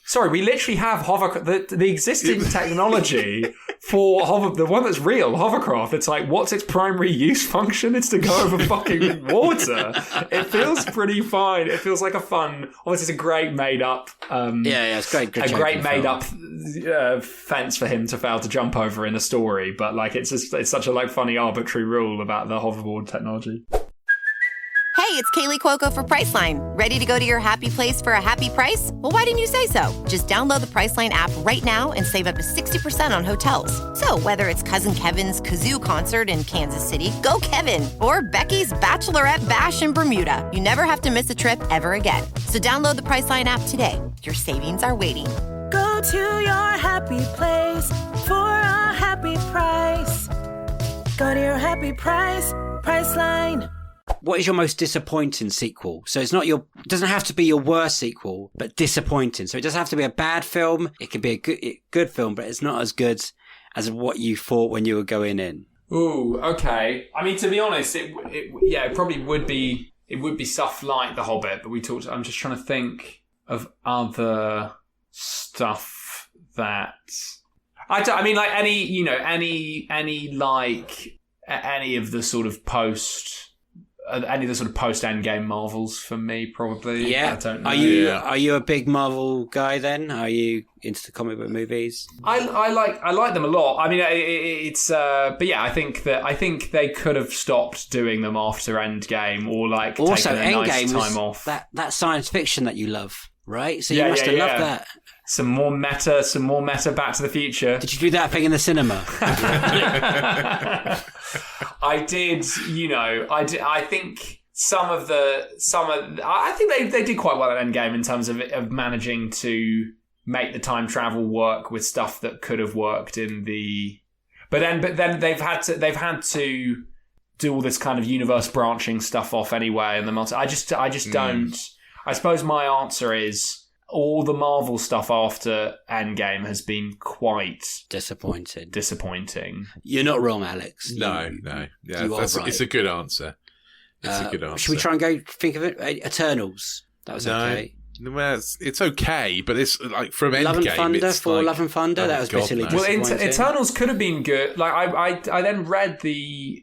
sorry, we literally have the existing technology for the one that's real, hovercraft. It's like, what's its primary use function? It's to go over fucking water. It feels pretty fine. It feels like a fun... Obviously, it's a great made-up... it's great. A great made-up fence for him to fail to jump over in a story. But, like, it's such a, like, funny, arbitrary rule about the hoverboard technology. Hey, it's Kaylee Cuoco for Priceline. Ready to go to your happy place for a happy price? Well, why didn't you say so? Just download the Priceline app right now and save up to 60% on hotels. So whether it's Cousin Kevin's Kazoo Concert in Kansas City, go Kevin, or Becky's Bachelorette Bash in Bermuda, you never have to miss a trip ever again. So download the Priceline app today. Your savings are waiting. Go to your happy place for a happy price. Go to your happy price, Priceline. What is your most disappointing sequel? So it doesn't have to be your worst sequel, but disappointing. So it doesn't have to be a bad film. It could be a good film, but it's not as good as what you thought when you were going in. Ooh, okay. I mean, to be honest, it probably would be. It would be stuff like The Hobbit, but I'm just trying to think of other stuff that I mean, like any of the sort of post Endgame Marvels for me, probably. Yeah. I don't know. Are you a big Marvel guy then? Are you into the comic book movies? I like them a lot. I mean, but yeah, I think they could have stopped doing them after Endgame, or like also taken a Endgame nice time off. That science fiction that you love, right? So you must have loved that. Some more meta Back to the Future. Did you do that thing in the cinema? I did, I think I think they did quite well at Endgame in terms of managing to make the time travel work with stuff that could have worked in the But then they've had to do all this kind of universe branching stuff off anyway, and I just don't. I suppose my answer is all the Marvel stuff after Endgame has been quite disappointing. You're not wrong, Alex. No. Yeah, it's a good answer. It's a good answer. Should we try and go think of it? Eternals. That was okay. Well, it's okay, but it's like from Endgame. Love and Thunder, Love and Thunder. That was bitterly disappointing. Well, Eternals could have been good. Like I then read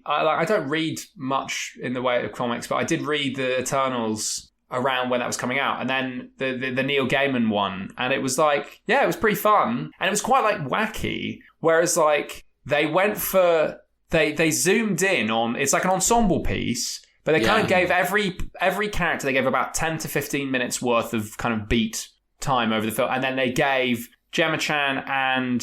I don't read much in the way of comics, but I did read the Eternals around when that was coming out, and then the Neil Gaiman one, and it was like, yeah, it was pretty fun, and it was quite like wacky. Whereas like they went for they zoomed in on, it's like an ensemble piece. But they kind of gave every character, they gave about 10 to 15 minutes worth of kind of beat time over the film. And then they gave Gemma Chan and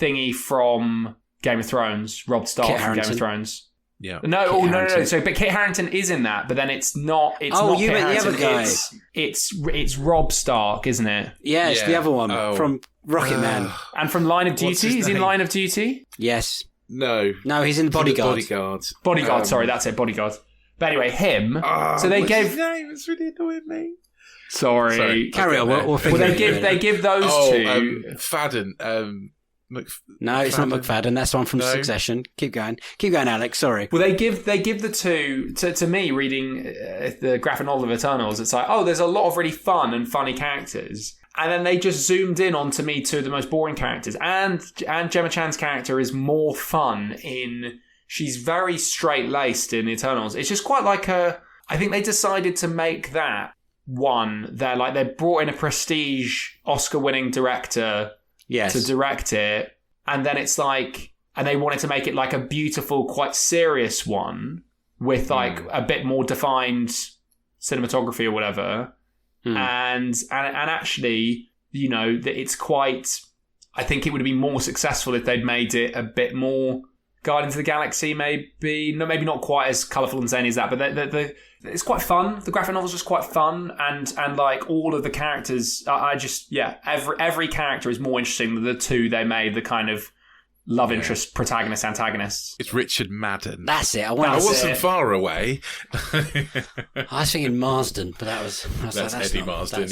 Thingy from Game of Thrones, Rob Stark from Game of Thrones. Yeah. No. So, but Kit Harington is in that, but then it's not. It's not you Kit meant the Harington. other guy. It's Rob Stark, isn't it? Yeah, it's the other one from Rocket Man. And from Line of Duty. Is he in Line of Duty? Yes. No, he's in Bodyguard. Bodyguard. Sorry, that's it. Bodyguard. But anyway, him. So they gave. His name? It's really annoying me. Sorry. Carry on. We'll they give those two. Fadden. No, it's not McFadden. That's one from Succession. Keep going, Alex. Sorry. Well, they give the two to me. Reading the graphic novel of Eternals, it's like, oh, there's a lot of really fun and funny characters, and then they just zoomed in onto me two of the most boring characters. And Gemma Chan's character is more fun in. She's very straight-laced in Eternals. It's just quite like I think they decided to make that one. They brought in a prestige Oscar-winning director to direct it, and then it's like, and they wanted to make it like a beautiful, quite serious one with like a bit more defined cinematography or whatever. And actually, you know, that it's quite. I think it would have been more successful if they'd made it a bit more. Guardians of the Galaxy, maybe not quite as colourful and zany as that, but it's quite fun. The graphic novel's just quite fun, and like all of the characters, every character is more interesting than the two they made, the kind of love interest, protagonist, antagonists. It's Richard Madden. That's it. I wasn't far away. I was thinking Marsden, but that's Eddie Marsden.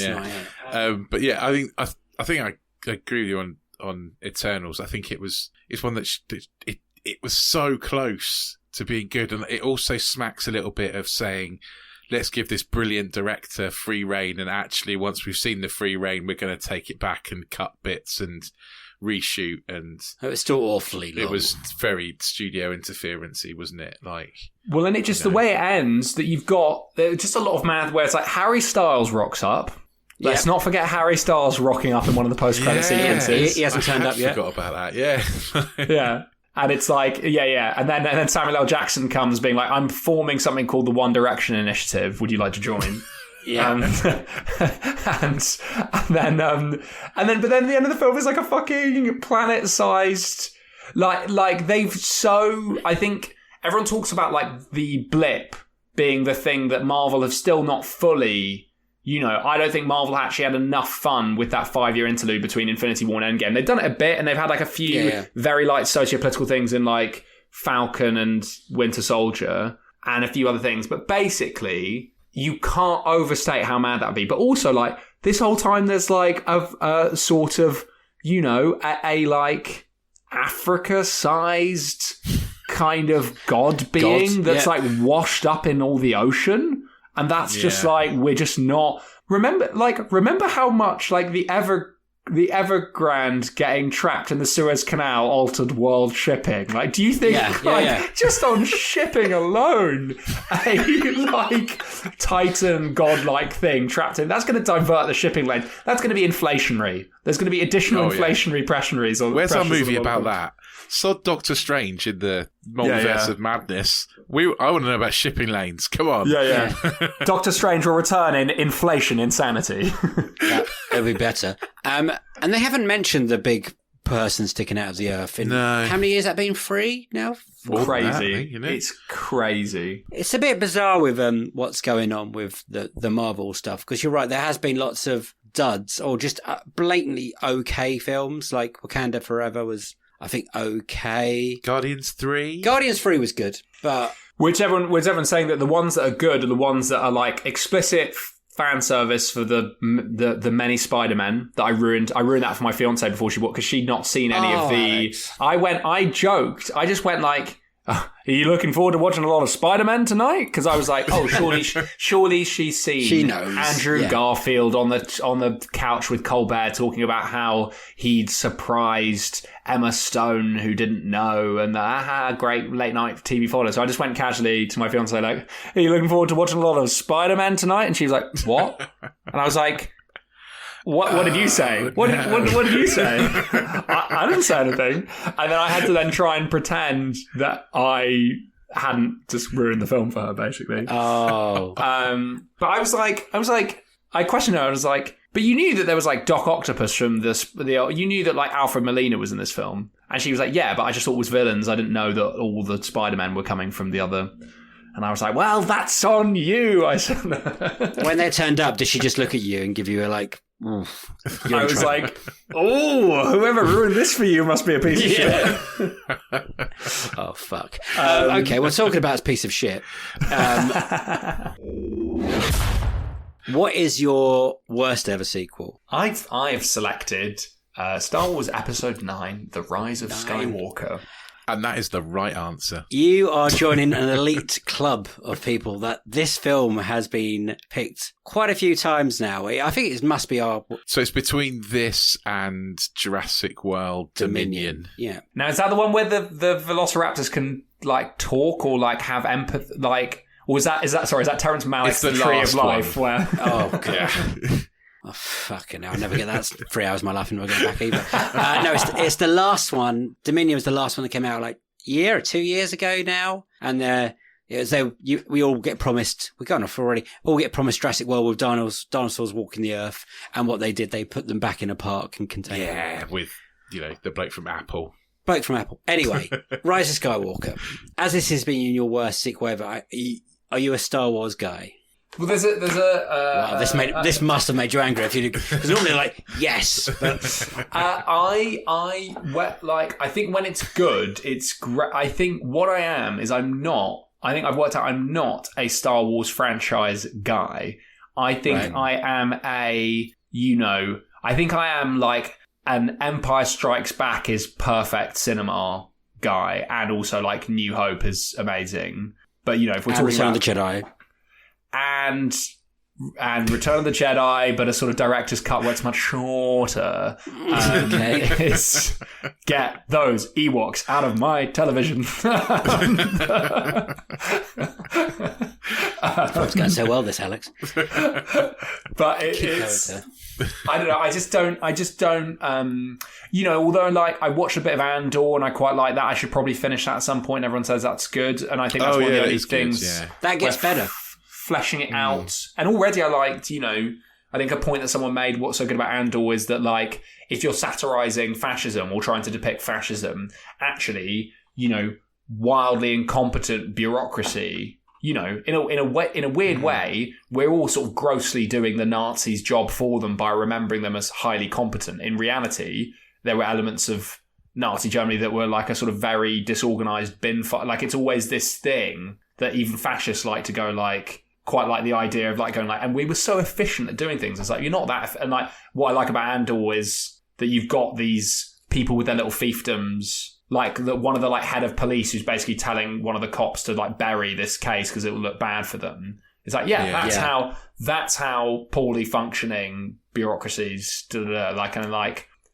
But yeah, I think I agree with you on Eternals. I think it's one that it was so close to being good, and it also smacks a little bit of saying, let's give this brilliant director free reign, and actually once we've seen the free reign, we're going to take it back and cut bits and reshoot. And it was still awfully long. It was very studio interference-y, wasn't it? And it just, the way it ends, that you've got just a lot of math where it's like Harry Styles rocks up. Let's not forget Harry Styles rocking up in one of the post-credit sequences. He hasn't turned up yet. I forgot about that, yeah. Yeah. And it's like, And then Samuel L. Jackson comes being like, I'm forming something called the One Direction Initiative. Would you like to join? Yeah. But then the end of the film is like a fucking planet-sized, like they've I think everyone talks about like the blip being the thing that Marvel have still not fully. You know, I don't think Marvel actually had enough fun with that 5-year interlude between Infinity War and Endgame. They've done it a bit, and they've had like a few very light socio-political things in like Falcon and Winter Soldier and a few other things. But basically, you can't overstate how mad that would be. But also, like, this whole time there's like a sort of, you know, a like Africa-sized kind of god being that's like washed up in all the ocean. And that's just like, we're just not. Remember how much like the Evergrande getting trapped in the Suez Canal altered world shipping? Like, do you think just on shipping alone, a like Titan godlike thing trapped in, that's going to divert the shipping lane. That's going to be inflationary. There's going to be additional inflationary pressures. Where's our movie about that? Sod Doctor Strange in the multiverse of madness. I want to know about shipping lanes. Come on. Yeah. Doctor Strange will return in inflation insanity. It'll be better. And they haven't mentioned the big person sticking out of the earth. How many years has that been? 3 now? Crazy. It's crazy. It's a bit bizarre with what's going on with the Marvel stuff, because you're right, there has been lots of duds or just blatantly okay films, like Wakanda Forever was I think okay. Guardians 3? Guardians 3 was good, but Which everyone's saying that the ones that are good are the ones that are like explicit fan service for the many Spider-Men that I ruined. I ruined that for my fiance before she walked because she'd not seen any of the. Alex. I joked. I just went like, "Are you looking forward to watching a lot of Spider-Man tonight?" Because I was like, "Oh, surely she's seen She knows. Andrew Garfield on the couch with Colbert talking about how he'd surprised Emma Stone who didn't know, and great late night TV follow." So I just went casually to my fiance like, "Are you looking forward to watching a lot of Spider-Man tonight?" And she was like, "What?" And I was like, What did you say? What did you say? I didn't say anything. And then I had to then try and pretend that I hadn't just ruined the film for her, basically. Oh. But I was like, I questioned her. I was like, but you knew that there was like Doc Octopus from you knew that like Alfred Molina was in this film. And she was like, yeah, but I just thought it was villains. I didn't know that all the Spider-Men were coming from the other. And I was like, well, that's on you. I said. When they turned up, did she just look at you and give you a like, oof, I was like, oh, whoever ruined this for you must be a piece of shit. Oh, fuck. Okay, we're talking about a piece of shit. What is your worst ever sequel? I've selected Star Wars Episode 9, The Rise of Skywalker. And that is the right answer. You are joining an elite club of people that this film has been picked quite a few times now. I think it must be our... So it's between this and Jurassic World Dominion. Yeah. Now, is that the one where the Velociraptors can, like, talk or, like, have empathy, like... Or is that Terrence Malick's The Tree of Life? Where... Oh, God. Yeah. Oh, fucking hell. I'll never get that. 3 hours of my life and never get back either. No, it's the last one. Dominion was the last one that came out like a year or 2 years ago now. And we all get promised, we've gone off already, all get promised Jurassic World with dinosaurs walking the earth. And what they did, they put them back in a park and contained them. Yeah, with, the bloke from Apple. Anyway, Rise of Skywalker. As this has been your worst sequel ever, are you a Star Wars guy? Well, there's a. Wow, this must have made you angry. If you, because normally like yes, but I think when it's good, it's great. I think what I am is I'm not. I think I've worked out I'm not a Star Wars franchise guy. I think I am I think I am like an Empire Strikes Back is perfect cinema guy, and also like New Hope is amazing. But if we're talking about the Jedi. And Return of the Jedi, but a sort of director's cut where it's much shorter. Is get those Ewoks out of my television. It's going so well, this Alex. But it's. I don't know. I just don't. Although like I watched a bit of Andor and I quite like that. I should probably finish that at some point. Everyone says that's good, and I think that's one of the only things that gets better. Fleshing it out. And already I liked, I think a point that someone made, what's so good about Andor is that, like, if you're satirizing fascism or trying to depict fascism, actually, wildly incompetent bureaucracy, in a weird way, we're all sort of grossly doing the Nazis' job for them by remembering them as highly competent. In reality, there were elements of Nazi Germany that were like a sort of very disorganized bin fight. Like, it's always this thing that even fascists like to go like, quite like the idea of like going like, and we were so efficient at doing things. It's like, you're not that. And like, what I like about Andor is that you've got these people with their little fiefdoms, like one of the like head of police who's basically telling one of the cops to like bury this case because it will look bad for them. It's like, that's how poorly functioning bureaucracies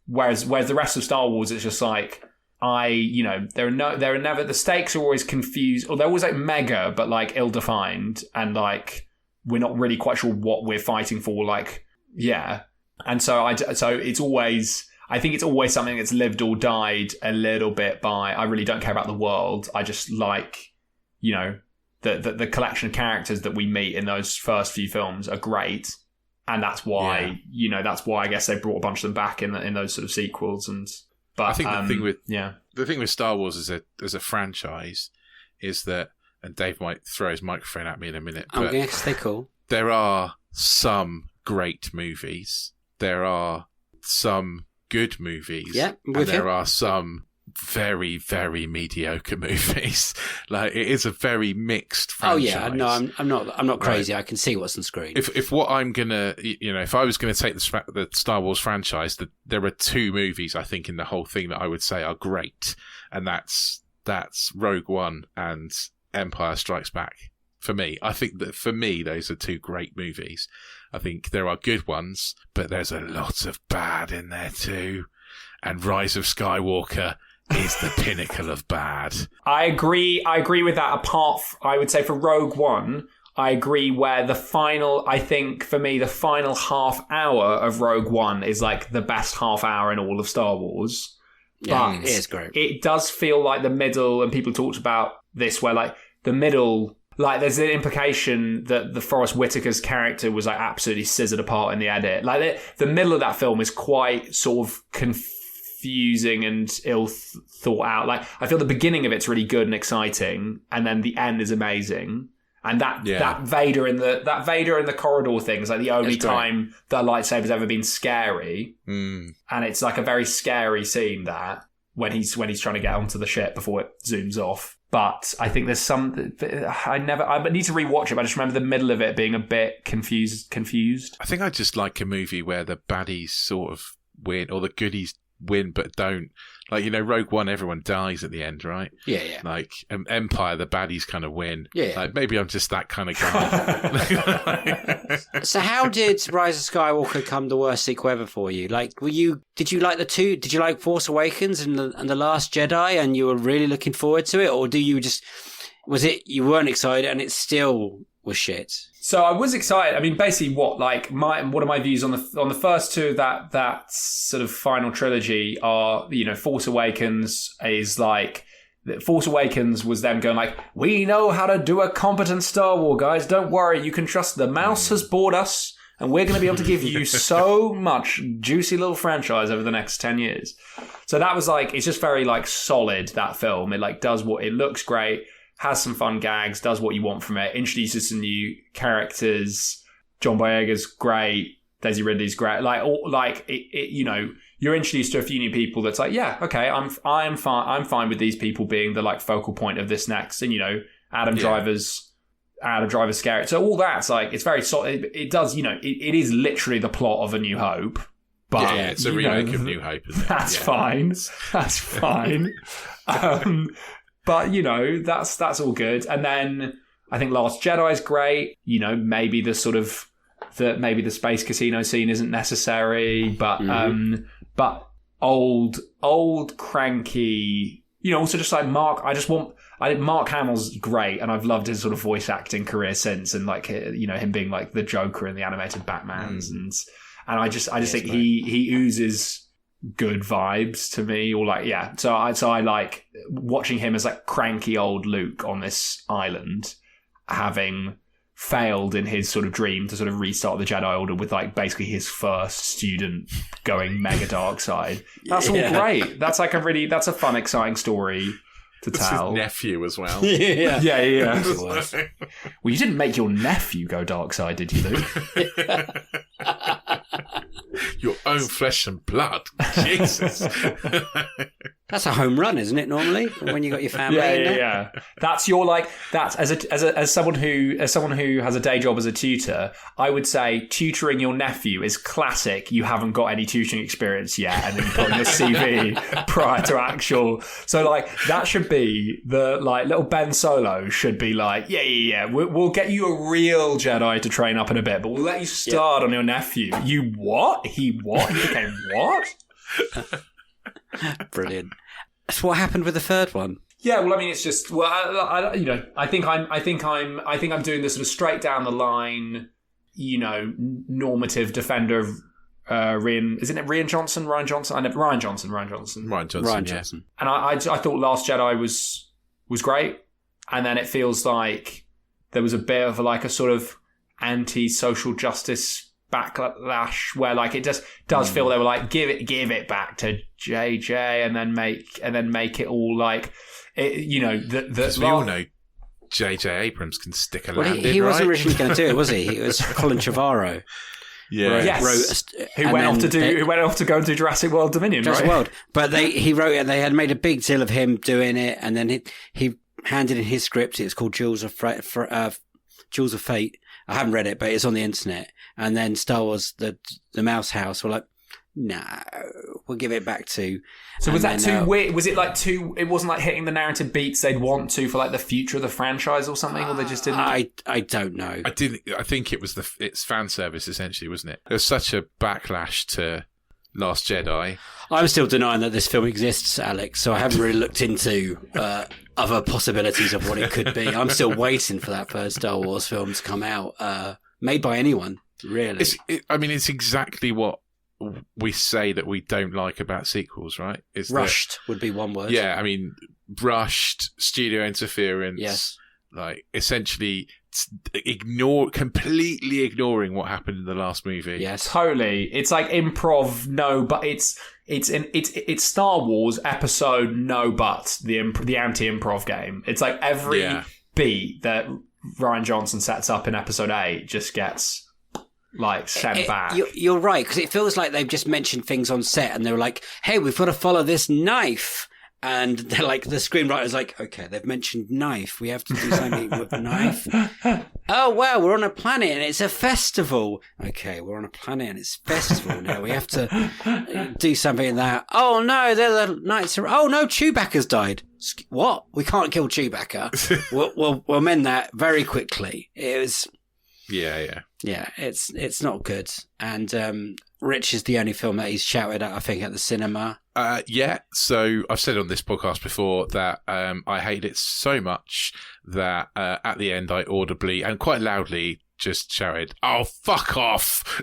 whereas the rest of Star Wars, it's just like, there are never, the stakes are always confused, or they're always like mega, but like ill-defined, and like we're not really quite sure what we're fighting for. Like, yeah, and so it's always, I think it's always something that's lived or died a little bit by. I really don't care about the world. I just like, the collection of characters that we meet in those first few films are great, and that's why that's why I guess they brought a bunch of them back in those sort of sequels and. But I think the thing with Star Wars as a franchise is that, and Dave might throw his microphone at me in a minute, but stay cool. There are some great movies. There are some good movies. Yeah, and there are some very, very mediocre movies. Like, it is a very mixed franchise. Oh yeah, no, I'm not crazy. Right. I can see what's on screen. If what I'm gonna, if I was gonna take the Star Wars franchise, there are 2 movies I think in the whole thing that I would say are great, and that's Rogue One and Empire Strikes Back. For me, I think that those are 2 great movies. I think there are good ones, but there's a lot of bad in there too. And Rise of Skywalker is the pinnacle of bad. I agree with that. I would say for Rogue One, I agree where I think for me, the final half hour of Rogue One is like the best half hour in all of Star Wars. Yeah, but it is great. It does feel like the middle, and people talked about this, where like the middle, like there's an implication that the Forrest Whitaker's character was like absolutely scissored apart in the edit. Like the middle of that film is quite sort of confusing and ill thought out. Like I feel the beginning of it's really good and exciting, and then the end is amazing. And that Vader in the corridor thing is like the only time that a lightsaber's ever been scary. And it's like a very scary scene that when he's trying to get onto the ship before it zooms off. But I think there's some I need to rewatch it, but I just remember the middle of it being a bit confused. I think I just like a movie where the baddies sort of win, or the goodies win but don't. Like, Rogue One, everyone dies at the end, right? Yeah, yeah. Like, Empire, the baddies kind of win. Yeah. Like, maybe I'm just that kind of guy. So how did Rise of Skywalker come the worst sequel ever for you? Like, did you like the 2? Did you like Force Awakens and The Last Jedi, and you were really looking forward to it? Or was it you weren't excited and it still was shit? So I was excited. I mean, basically, what are my views on the first 2 of that sort of final trilogy are, Force Awakens is like, Force Awakens was them going like, we know how to do a competent Star Wars, guys. Don't worry, you can trust the mouse has bored us, and we're going to be able to give you so much juicy little franchise over the next 10 years. So that was like, it's just very like solid, that film. It like does what it looks great. Has some fun gags, does what you want from it, introduces some new characters. John Boyega's great, Daisy Ridley's great. You're introduced to a few new people. That's like, yeah, okay, I'm fine with these people being the like focal point of this next. And Adam Driver's scary. So all that's like, it's very solid. It does, it is literally the plot of A New Hope. But it's a remake of New Hope, isn't it? That's fine. That's fine. But, that's all good. And then I think Last Jedi is great. Maybe the space casino scene isn't necessary, but old cranky, also just like Mark Hamill's great, and I've loved his sort of voice acting career since, and like, him being like the Joker in the animated Batmans, and I just think he oozes good vibes to me, or like, yeah. So I like watching him as like cranky old Luke on this island, having failed in his sort of dream to sort of restart the Jedi Order with like basically his first student going mega dark side. That's all great. That's like that's a fun, exciting story to tell. His nephew as well. Yeah. Well, you didn't make your nephew go dark side, did you, Luke? Your own flesh and blood. Jesus. That's a home run, isn't it? Normally, when you got your family. Yeah. That's as someone who has a day job as a tutor, I would say tutoring your nephew is classic. You haven't got any tutoring experience yet, and then you put on your CV prior to actual. So like that should be the like little Ben Solo should be like, yeah. We'll get you a real Jedi to train up in a bit, but we'll let you start on your nephew. You what? He became what? Brilliant. So what happened with the third one? Yeah, well, I mean, it's just I think I'm doing this sort of straight down the line, normative defender of Ryan Johnson. And I thought Last Jedi was great, and then it feels like there was a bit of like a sort of anti-social justice backlash where like it just does feel they were like give it back to JJ and then make it all like because we all know JJ Abrams can stick a landing. He wasn't right? originally going to do it, was he? It was Colin Trevorrow. Yeah. Yes. Who went off to go and do Jurassic World Dominion, Jurassic right? World. But he wrote it, and they had made a big deal of him doing it, and then he handed in his script. It's called Jewels of Fate. I haven't read it, but it's on the internet. And then Star Wars, the Mouse House, were like, no, we'll give it back to. So was that too weird? Was it like too? It wasn't like hitting the narrative beats they'd want to for like the future of the franchise or something, or they just didn't. I don't know. I think it was it's fan service essentially, wasn't it? There was such a backlash to Last Jedi. I'm still denying that this film exists, Alex. So I haven't really looked into other possibilities of what it could be. I'm still waiting for that first Star Wars film to come out, made by anyone, really. It's exactly what we say that we don't like about sequels, right? Rushed would be one word. Yeah, I mean, rushed, studio interference. Yes. Like, essentially completely ignoring what happened in the last movie. Yes. Totally. It's like improv, no, but it's Star Wars episode, no, but the anti-improv game. It's like every beat that Rian Johnson sets up in episode 8 just gets like sent back. You're right, because it feels like they've just mentioned things on set and they were like, hey, we've got to follow this knife. And they're like, the screenwriter's like, okay, they've mentioned knife. We have to do something with knife. Oh, wow, we're on a planet and it's a festival. Okay, we're on a planet and it's festival now. We have to do something that. Oh, no, they're the knights. Oh, no, Chewbacca's died. What? We can't kill Chewbacca. We'll mend that very quickly. It was... Yeah. Yeah, it's not good. And Rich is the only film that he's shouted at, I think, at the cinema. So I've said on this podcast before that I hate it so much that at the end I audibly and quite loudly just shouted, "Oh, fuck off!"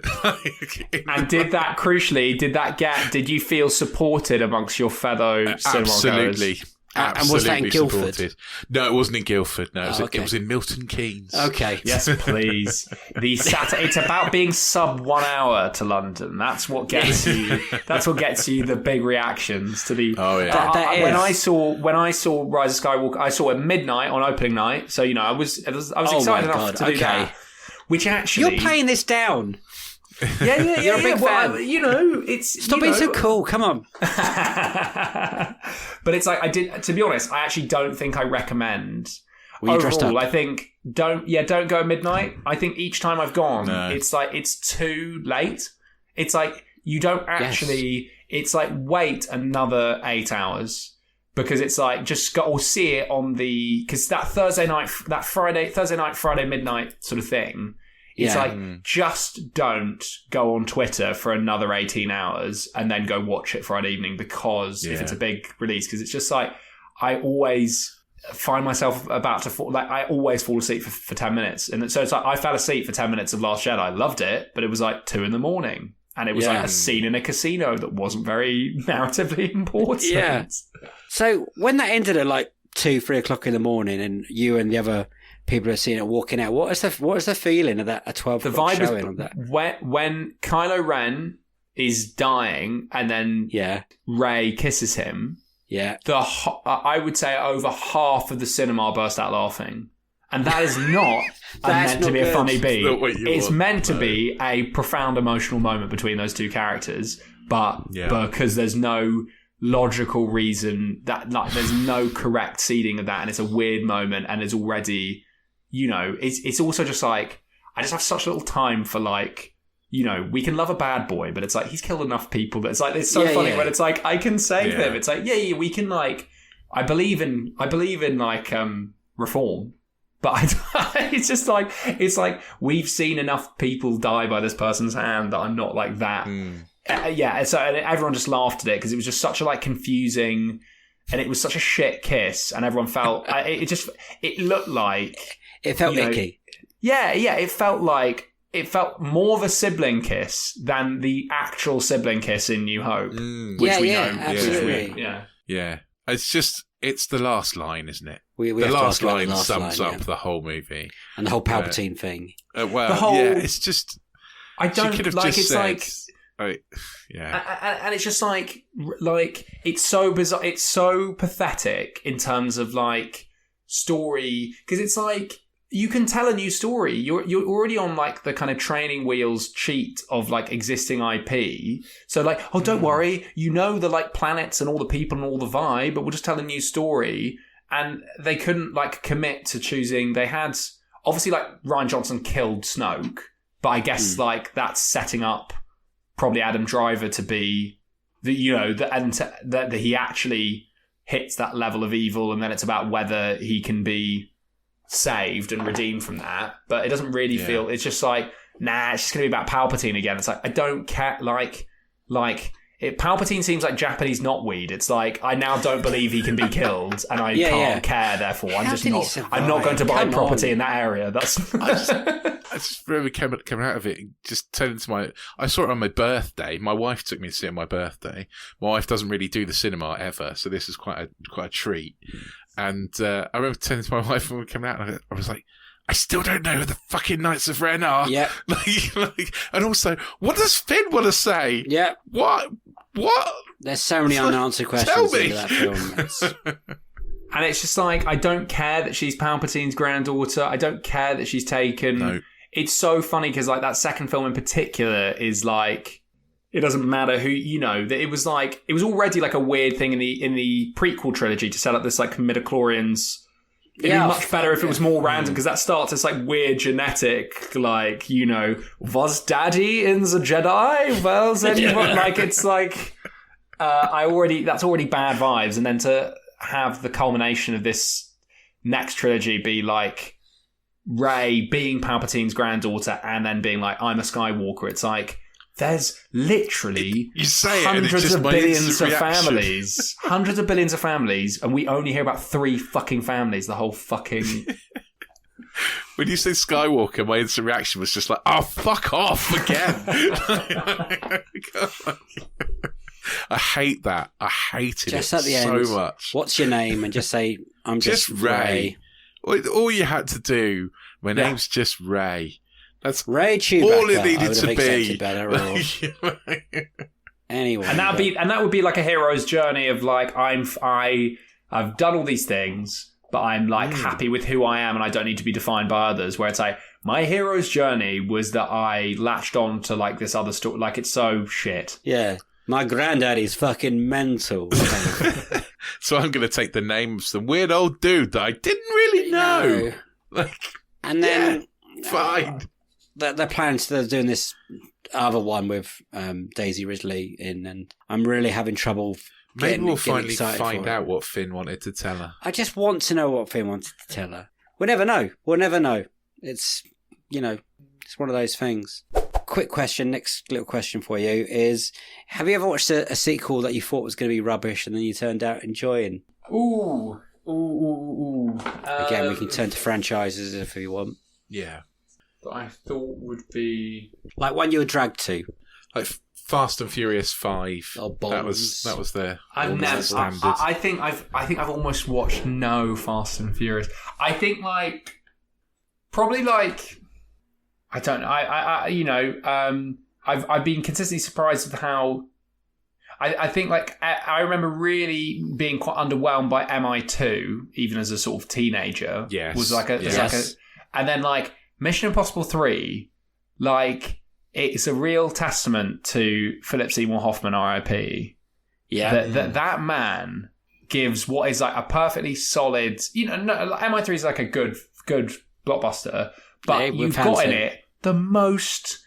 And did you feel supported amongst your fellow cinema absolutely. goers? And was that in Guildford? Supported. No, it wasn't in Guildford. No, it was in Milton Keynes. Okay. Yes, please. It's about being sub 1 hour to London. That's what gets you. That's what gets you the big reactions to the. Oh yeah. When I saw Rise of Skywalker, I saw it at midnight on opening night. So I was excited enough to do that. Which actually, you're playing this down. Yeah. You're a big fan. It's stop being so cool. Come on. But it's like to be honest, I actually don't think I recommend. Were you dressed up? I think don't go at midnight. I think each time I've gone, it's like it's too late. It's like you don't actually. Yes. It's like wait another 8 hours because it's like just go or see it on because that Thursday night Friday midnight sort of thing. It's like, just don't go on Twitter for another 18 hours and then go watch it Friday evening because if it's a big release, because it's just like, I always find myself about to fall, like I always fall asleep for 10 minutes. And so it's like, I fell asleep for 10 minutes of Last Jedi. I loved it, but it was like 2 a.m. And it was like a scene in a casino that wasn't very narratively important. Yeah. So when that ended at like 2-3 o'clock in the morning and you and the other people are seeing it walking out, what is the feeling of that, a 12 o'clock showing of that? When Kylo Ren is dying and then Rey kisses him, I would say over half of the cinema burst out laughing. And that is not meant to be a funny beat. It's meant to be a profound emotional moment between those two characters, but because there's no logical reason that there's no correct seeding of that, and it's a weird moment, and it's already, it's also just like, I just have such little time for like, we can love a bad boy, but it's like he's killed enough people that it's like it's so funny when it's like I can save him. It's like we can like I believe in like reform. But it's just like, it's like we've seen enough people die by this person's hand that I'm not like that. So everyone just laughed at it because it was just such a like confusing, and it was such a shit kiss, and everyone felt it looked like it felt icky. Yeah, it felt more of a sibling kiss than the actual sibling kiss in New Hope, which we know. Absolutely. Yeah. It's the last line, isn't it? The last line sums up the whole movie. And the whole Palpatine thing. It's just... I don't like, it's said, like... And it's just like, it's so bizarre, it's so pathetic in terms of like story, because it's like, you can tell a new story. You're already on like the kind of training wheels cheat of like existing IP. So like, oh, don't worry, you know the like planets and all the people and all the vibe, but we'll just tell a new story. And they couldn't like commit to choosing. They had obviously like Rian Johnson killed Snoke, but I guess like that's setting up probably Adam Driver to be that he actually hits that level of evil, and then it's about whether he can be saved and redeemed from that. But it doesn't really feel. It's just like, nah, it's just gonna be about Palpatine again. It's like, I don't care. Palpatine seems like Japanese knotweed. It's like, I now don't believe he can be killed, and I can't care. Therefore, I'm not going to buy property in that area. That's. I just remember coming out of it, just turning to I saw it on my birthday. My wife took me to see it on my birthday. My wife doesn't really do the cinema ever, so this is quite a treat. And I remember turning to my wife when we were coming out, and I was like, I still don't know who the fucking Knights of Ren are. Yeah. And also, what does Finn want to say? Yeah. What? There's so many unanswered questions into that film. And it's just like, I don't care that she's Palpatine's granddaughter. I don't care that she's taken. No. It's so funny because like that second film in particular is like, it doesn't matter who, that it was already like a weird thing in the prequel trilogy to set up this like midichlorians. It'd be much better if it was more random, because that starts this like weird genetic, like, was Daddy in the Jedi? Well, then like it's like that's already bad vibes, and then to have the culmination of this next trilogy be like Rey being Palpatine's granddaughter and then being like, I'm a Skywalker. It's like, there's literally hundreds of billions of families. Hundreds of billions of families, and we only hear about 3 fucking families the whole fucking... When you say Skywalker, my instant reaction was just like, oh, fuck off again. I hate that. I hated just it at the so end, much. What's your name? And just say, I'm just Rey. All you had to do, my name's just Rey. That's Ray Chewbacca. All it needed to be. Better, anyway, and that would be like a hero's journey of like, I've done all these things, but I'm like happy with who I am, and I don't need to be defined by others. Where it's like, my hero's journey was that I latched on to like this other story. Like, it's so shit. Yeah, my granddaddy's fucking mental. So I'm going to take the name of some weird old dude that I didn't really know. And then fine. They're planning to doing this other one with Daisy Ridley in, and I'm really having trouble. Maybe we'll finally find out what Finn wanted to tell her. I just want to know what Finn wanted to tell her. We'll never know. We'll never know. It's, it's one of those things. Quick question, next little question for you is, have you ever watched a sequel that you thought was going to be rubbish and then you turned out enjoying? Ooh. Again, we can turn to franchises if you want. Yeah. That I thought would be... Like one you were dragged to. Like Fast and Furious 5. Oh, Bonds. That was their standard. I think I've almost watched no Fast and Furious. I think like probably like I don't know. I've been consistently surprised with how I think like I remember really being quite underwhelmed by MI2 even as a sort of teenager. Yes. Was like and then like Mission Impossible 3, like it's a real testament to Philip Seymour Hoffman, R.I.P. Yeah, that man gives what is like a perfectly solid. MI3 is like a good blockbuster, but you've got in it the most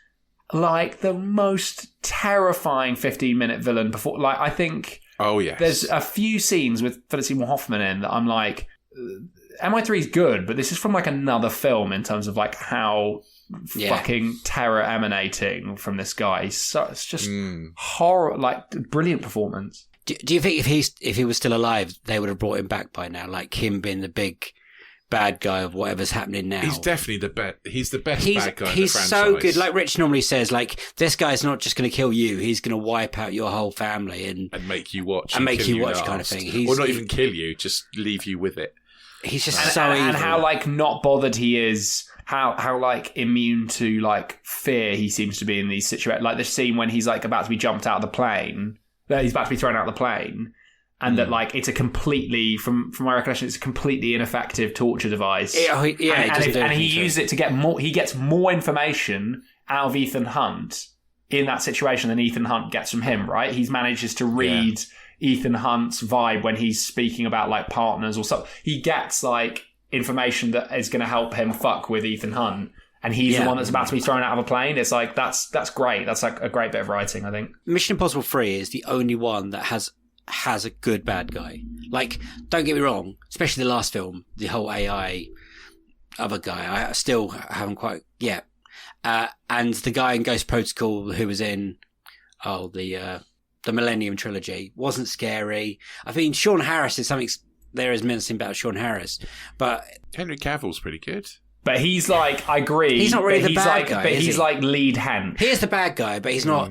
terrifying 15-minute villain before. Like, I think. Oh yes. There's a few scenes with Philip Seymour Hoffman in that I'm like, MI3 is good, but this is from like another film in terms of like how fucking terror emanating from this guy. So it's just horror, like brilliant performance. Do you think if he was still alive, they would have brought him back by now? Like him being the big bad guy of whatever's happening now. He's definitely the best. He's the best bad guy in the He's franchise. so good. Like Rich normally says, like, this guy's not just going to kill you. He's going to wipe out your whole family and make you watch. And make you watch kind of thing. Or not even kill you, just leave you with it. He's just so evil. And how, like, not bothered he is. How like immune to like fear he seems to be in these situations. Like the scene when he's like about to be jumped out of the plane. He's about to be thrown out of the plane. and that like it's a completely, from my recollection, it's a completely ineffective torture device. And he used it to get more. He gets more information out of Ethan Hunt in that situation than Ethan Hunt gets from him. Right? He manages to read Ethan Hunt's vibe when he's speaking about like partners or something. He gets like information that is going to help him fuck with Ethan Hunt. And he's the one that's about to be thrown out of a plane. It's like, that's great. That's like a great bit of writing, I think. Mission Impossible 3 is the only one that has a good bad guy. Like, don't get me wrong, especially the last film, the whole AI other guy, I still haven't quite yet. And the guy in Ghost Protocol who was in the Millennium Trilogy wasn't scary. I think Sean Harris is something there is menacing about Sean Harris, but Henry Cavill's pretty good. But he's like, I agree. He's not really the bad guy. But he's like lead hand. He is the bad guy, but he's not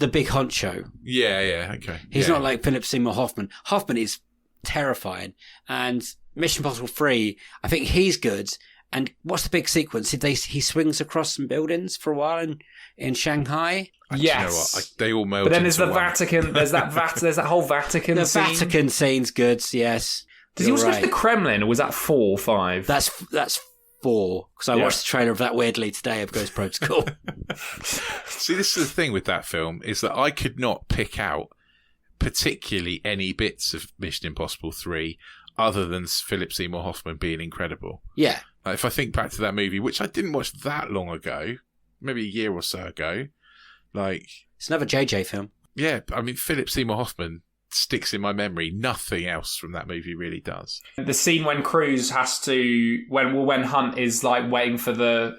the big honcho. Yeah, okay. He's not like Philip Seymour Hoffman. Hoffman is terrifying. And Mission Impossible 3, I think he's good. And what's the big sequence? He swings across some buildings for a while in Shanghai. Yes. You know what? They all meld. But then there's the one. Vatican. There's that whole Vatican the scene. The Vatican scene's good, yes. Does he also go to the Kremlin, or was that 4 or 5? That's 4, because I watched the trailer of that weirdly today of Ghost Protocol. See, this is the thing with that film, is that I could not pick out particularly any bits of Mission Impossible 3 other than Philip Seymour Hoffman being incredible. Yeah. If I think back to that movie, which I didn't watch that long ago, maybe a year or so ago, like... It's another JJ film. Yeah, I mean, Philip Seymour Hoffman sticks in my memory. Nothing else from that movie really does. The scene when Cruise has to, when Hunt is like waiting for the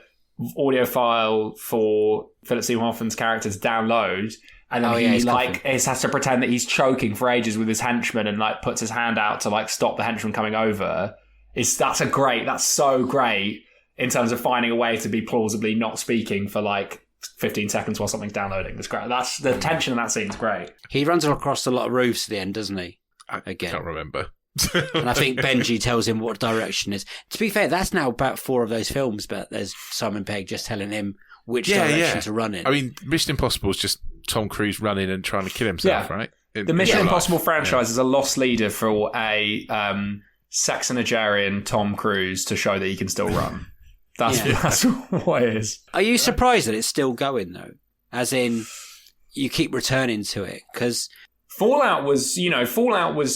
audio file for Philip Seymour Hoffman's character to download, and then he has to pretend that he's choking for ages with his henchman and like puts his hand out to like stop the henchman coming over. That's so great in terms of finding a way to be plausibly not speaking for like 15 seconds while something's downloading. It's great. That's the tension in that scene's great. He runs across a lot of roofs at the end, doesn't he? I can't remember. And I think Benji tells him what direction is. To be fair, that's now about 4 of those films, but there's Simon Pegg just telling him which direction to run in. I mean, Mission Impossible is just Tom Cruise running and trying to kill himself, right? The Mission Impossible franchise is a lost leader for a sexenarian Tom Cruise to show that he can still run. That's what it is. Are you surprised that it's still going, though? As in, you keep returning to it? Because Fallout was,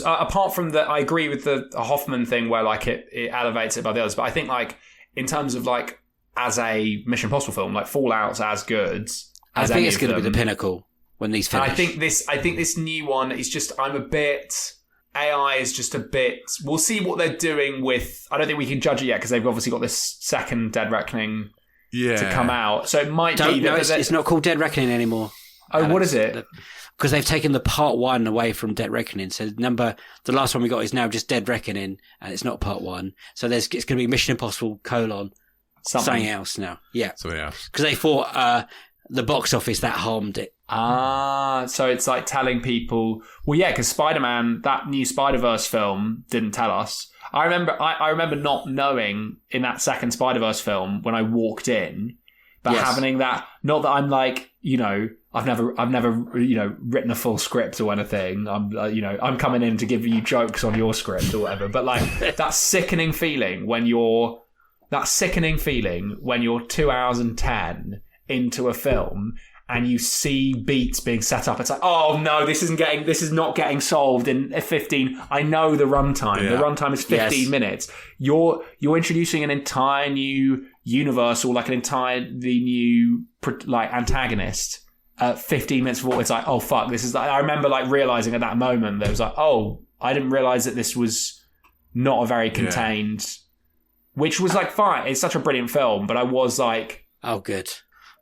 apart from that, I agree with the Hoffman thing where like it elevates it above the others. But I think like in terms of like as a Mission Impossible film, like Fallout's as good. I think it's going to be the pinnacle when these finish. And I think this new one is just, AI is just a bit... We'll see what they're doing with... I don't think we can judge it yet because they've obviously got this second Dead Reckoning to come out. So it might be... No, it's not called Dead Reckoning anymore. Oh, Alex, what is it? Because they've taken the part 1 away from Dead Reckoning. So the last one we got is now just Dead Reckoning and it's not part 1. So it's going to be Mission Impossible : something else now. Yeah. Something else. Because they thought the box office that harmed it. So it's like telling people, well, yeah, because Spider-Man, that new Spider-Verse film, didn't tell us. I remember not knowing in that second Spider-Verse film when I walked in, but having that. Not that I'm like, I've never written a full script or anything. I'm coming in to give you jokes on your script or whatever. But like that sickening feeling when you're 2 hours and 10 into a film. And you see beats being set up. It's like, oh no, this is not getting solved in 15. I know the runtime. The runtime is 15 minutes. You're introducing an entire new universe or like an entirely new like antagonist. 15 minutes before it's like, oh fuck, this is. Like, I remember like realizing at that moment that it was like, oh, I didn't realize that this was not a very contained. Which was like fine. It's such a brilliant film, but I was like, oh good.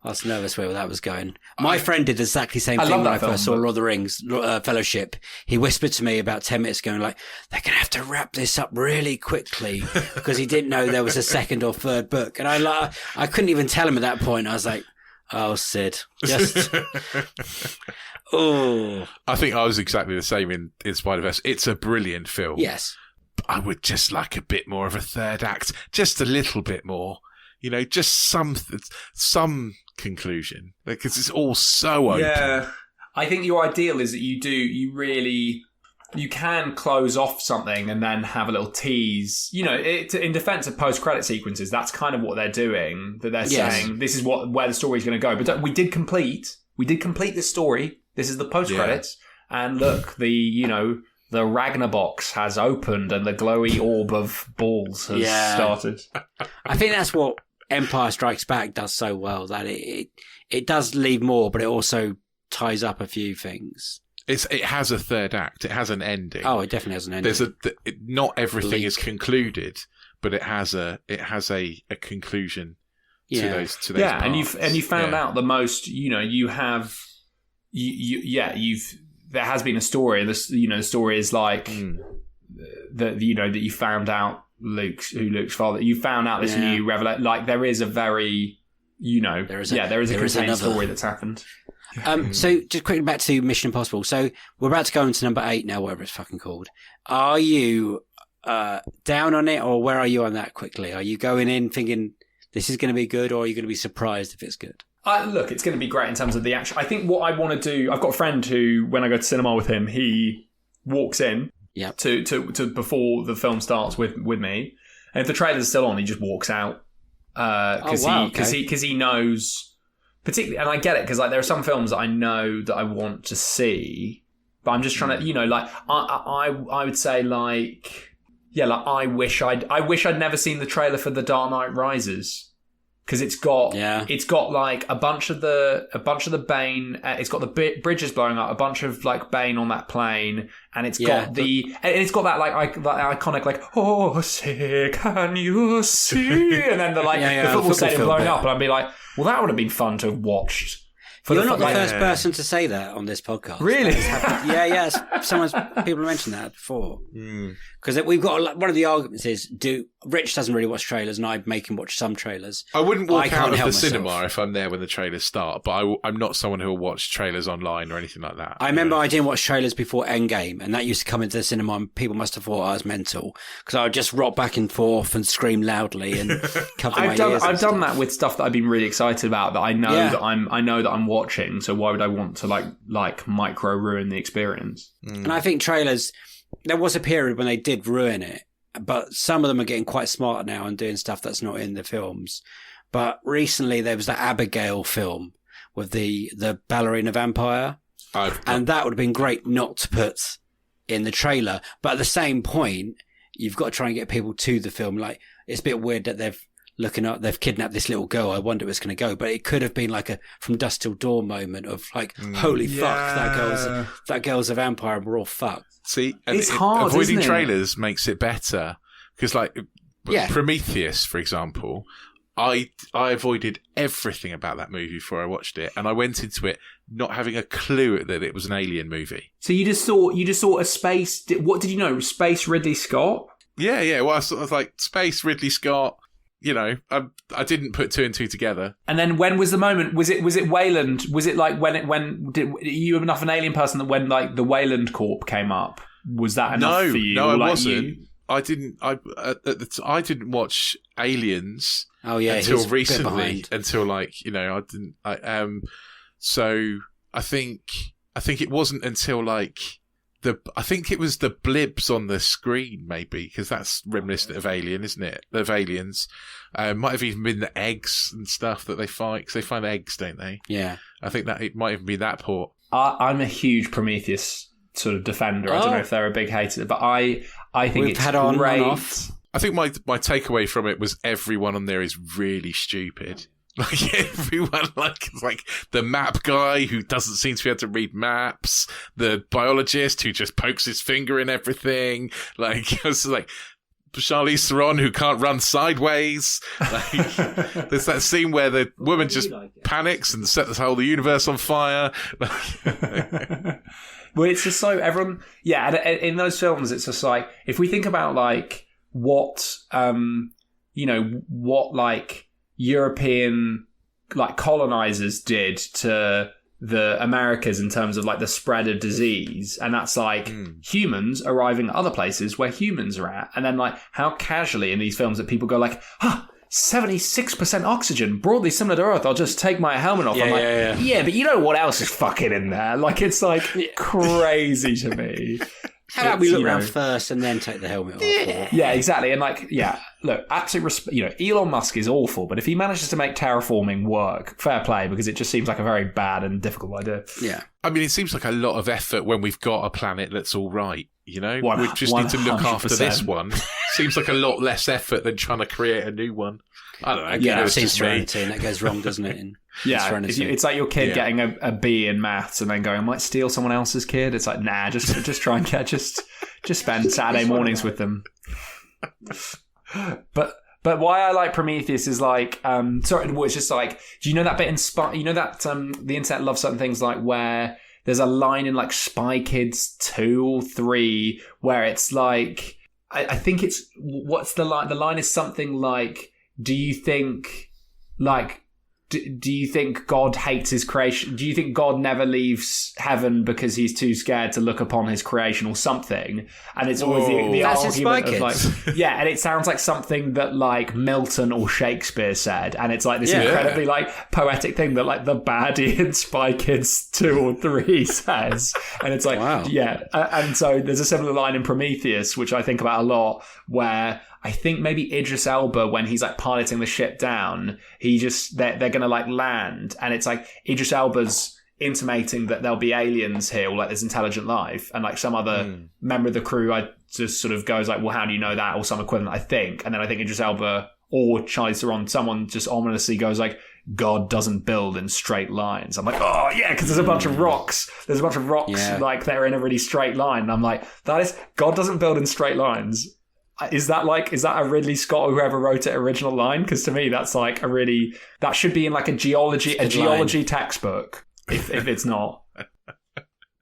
I was nervous where that was going. My friend did exactly the same thing when I first saw Lord of the Rings Fellowship. He whispered to me about 10 minutes ago, like, they're going to have to wrap this up really quickly because he didn't know there was a second or third book. And I couldn't even tell him at that point. I was like, oh, Sid, just... oh. I think I was exactly the same in Spider-Verse. It's a brilliant film. Yes. But I would just like a bit more of a third act. Just a little bit more. Just some conclusion, because it's all so open. Yeah, I think your ideal is that you really you can close off something and then have a little tease. You know, in defense of post-credit sequences, that's kind of what they're doing. That they're saying this is where the story's going to go. But we did complete this story. This is the post-credits, and look, the Ragnar box has opened and the glowy orb of balls has started. I think that's what Empire Strikes Back does so well, that it does leave more, but it also ties up a few things. It has a third act. It has an ending. Oh, it definitely has an ending. Not everything is concluded, but it has a conclusion to those parts. and you found out the most. There has been a story. The story is like that you found out Luke's father. You found out this new revelation. Like there is a very there is a contained story that's happened. So just quickly back to Mission Impossible. So we're about to go into number 8 now, whatever it's fucking called. Are you down on it, or where are you on that quickly? Are you going in thinking this is going to be good, or are you going to be surprised if it's good? Look, it's going to be great in terms of the action. I think what I want to do, I've got a friend who, when I go to cinema with him, he walks in to before the film starts with me. And if the trailer's still on, he just walks out. Because he knows... Particularly, and I get it, because like there are some films that I know that I want to see, but I'm just trying to, I would say I wish I'd never seen the trailer for The Dark Knight Rises, because it's got like a bunch of the Bane, it's got the bridges blowing up, a bunch of like Bane on that plane, and it's got it's got that that iconic like, oh say can you see, and then the football stadium blowing up, and I'd be like, well, that would have been fun to have watched. You're not the first person to say that on this podcast. Really? People have mentioned that before. Because we've got one of the arguments is Rich doesn't really watch trailers, and I make him watch some trailers. I wouldn't walk out of the cinema if I'm there when the trailers start, but I'm not someone who will watch trailers online or anything like that. I remember I didn't watch trailers before Endgame, and that used to come into the cinema, and people must have thought I was mental, because I would just rock back and forth and scream loudly and cover my ears. I've done that with stuff that I've been really excited about, that I know that I'm watching, so why would I want to like micro ruin the experience? And I think trailers, there was a period when they did ruin it, but some of them are getting quite smart now and doing stuff that's not in the films. But recently there was that Abigail film with the ballerina vampire, and that would have been great not to put in the trailer. But at the same point, you've got to try and get people to the film. Like, it's a bit weird that they've kidnapped this little girl. I wonder where it's going to go, but it could have been like a From Dusk Till Dawn moment of like, holy fuck, that girl's a vampire, and we're all fucked. See, it's hard. Avoiding isn't it? trailers makes it better, because Prometheus, for example, I avoided everything about that movie before I watched it, and I went into it not having a clue that it was an alien movie. So you just saw a space. What did you know? Space Ridley Scott. Yeah. Well, I was like, space Ridley Scott. I didn't put 2 and 2 together. And then when was the moment? Was it Wayland? Was it like did you have enough of an alien person that when like the Wayland Corp came up, was that enough for you? No, I wasn't. I didn't. I didn't watch Aliens. Oh yeah, until recently. Until I didn't. So I think it wasn't until like. I think it was the blibs on the screen, maybe, because that's reminiscent of Alien, isn't it? Of Aliens. Might have even been the eggs and stuff that they fight, because they find eggs, don't they? Yeah. I think that it might even be that port. I'm a huge Prometheus sort of defender. I don't know if they're a big hater, but I think it's great. On and off. I think my takeaway from it was everyone on there is really stupid. Like everyone, like the map guy who doesn't seem to be able to read maps, the biologist who just pokes his finger in everything, like it's like Charlize Theron who can't run sideways. Like, there's that scene where the woman just panics and sets the whole universe on fire. Well, it's just so everyone, in those films, it's just like, if we think about like what like European like colonizers did to the Americas in terms of like the spread of disease, and that's like humans arriving at other places where humans are at, and then like how casually in these films that people go like, 76% oxygen, broadly similar to Earth, I'll just take my helmet off. Yeah, but you know what else is fucking in there? Like, it's like crazy to me. How about we look around first and then take the helmet off? Yeah, exactly. And look, absolute Elon Musk is awful, but if he manages to make terraforming work, fair play, because it just seems like a very bad and difficult idea. Yeah. I mean, it seems like a lot of effort when we've got a planet that's all right, We just need to look after this one. Seems like a lot less effort than trying to create a new one. I don't know. Yeah, I've seen Serenity, and that goes wrong, doesn't it? It's like your kid getting a B in maths and then going, I might steal someone else's kid. It's like, nah, just try and just spend Saturday mornings with them. But why I like Prometheus is it's just like, do you know that bit in the internet loves certain things like where there's a line in like Spy Kids 2 or 3 where it's like, I think it's, what's the line? The line is something like, do you think God hates his creation? Do you think God never leaves heaven because he's too scared to look upon his creation or something? And it's always the argument of like, yeah, and it sounds like something that like Milton or Shakespeare said. And it's like this incredibly like poetic thing that like the baddie in Spy Kids 2 or 3 says. And it's like, wow. Yeah. And so there's a similar line in Prometheus, which I think about a lot, where I think maybe Idris Elba, when he's like piloting the ship down, they're going to like land. And it's like Idris Elba's intimating that there'll be aliens here or like there's intelligent life. And like some other member of the crew just sort of goes like, well, how do you know that? Or some equivalent, I think. And then I think Idris Elba or Charlize Theron, someone just ominously goes like, God doesn't build in straight lines. I'm like, oh yeah, because there's a bunch of rocks. There's a bunch of rocks like they're in a really straight line. And I'm like, God doesn't build in straight lines. Is that a Ridley Scott or whoever wrote it original line? Because to me, that's like that should be in like a geology textbook. If it's not.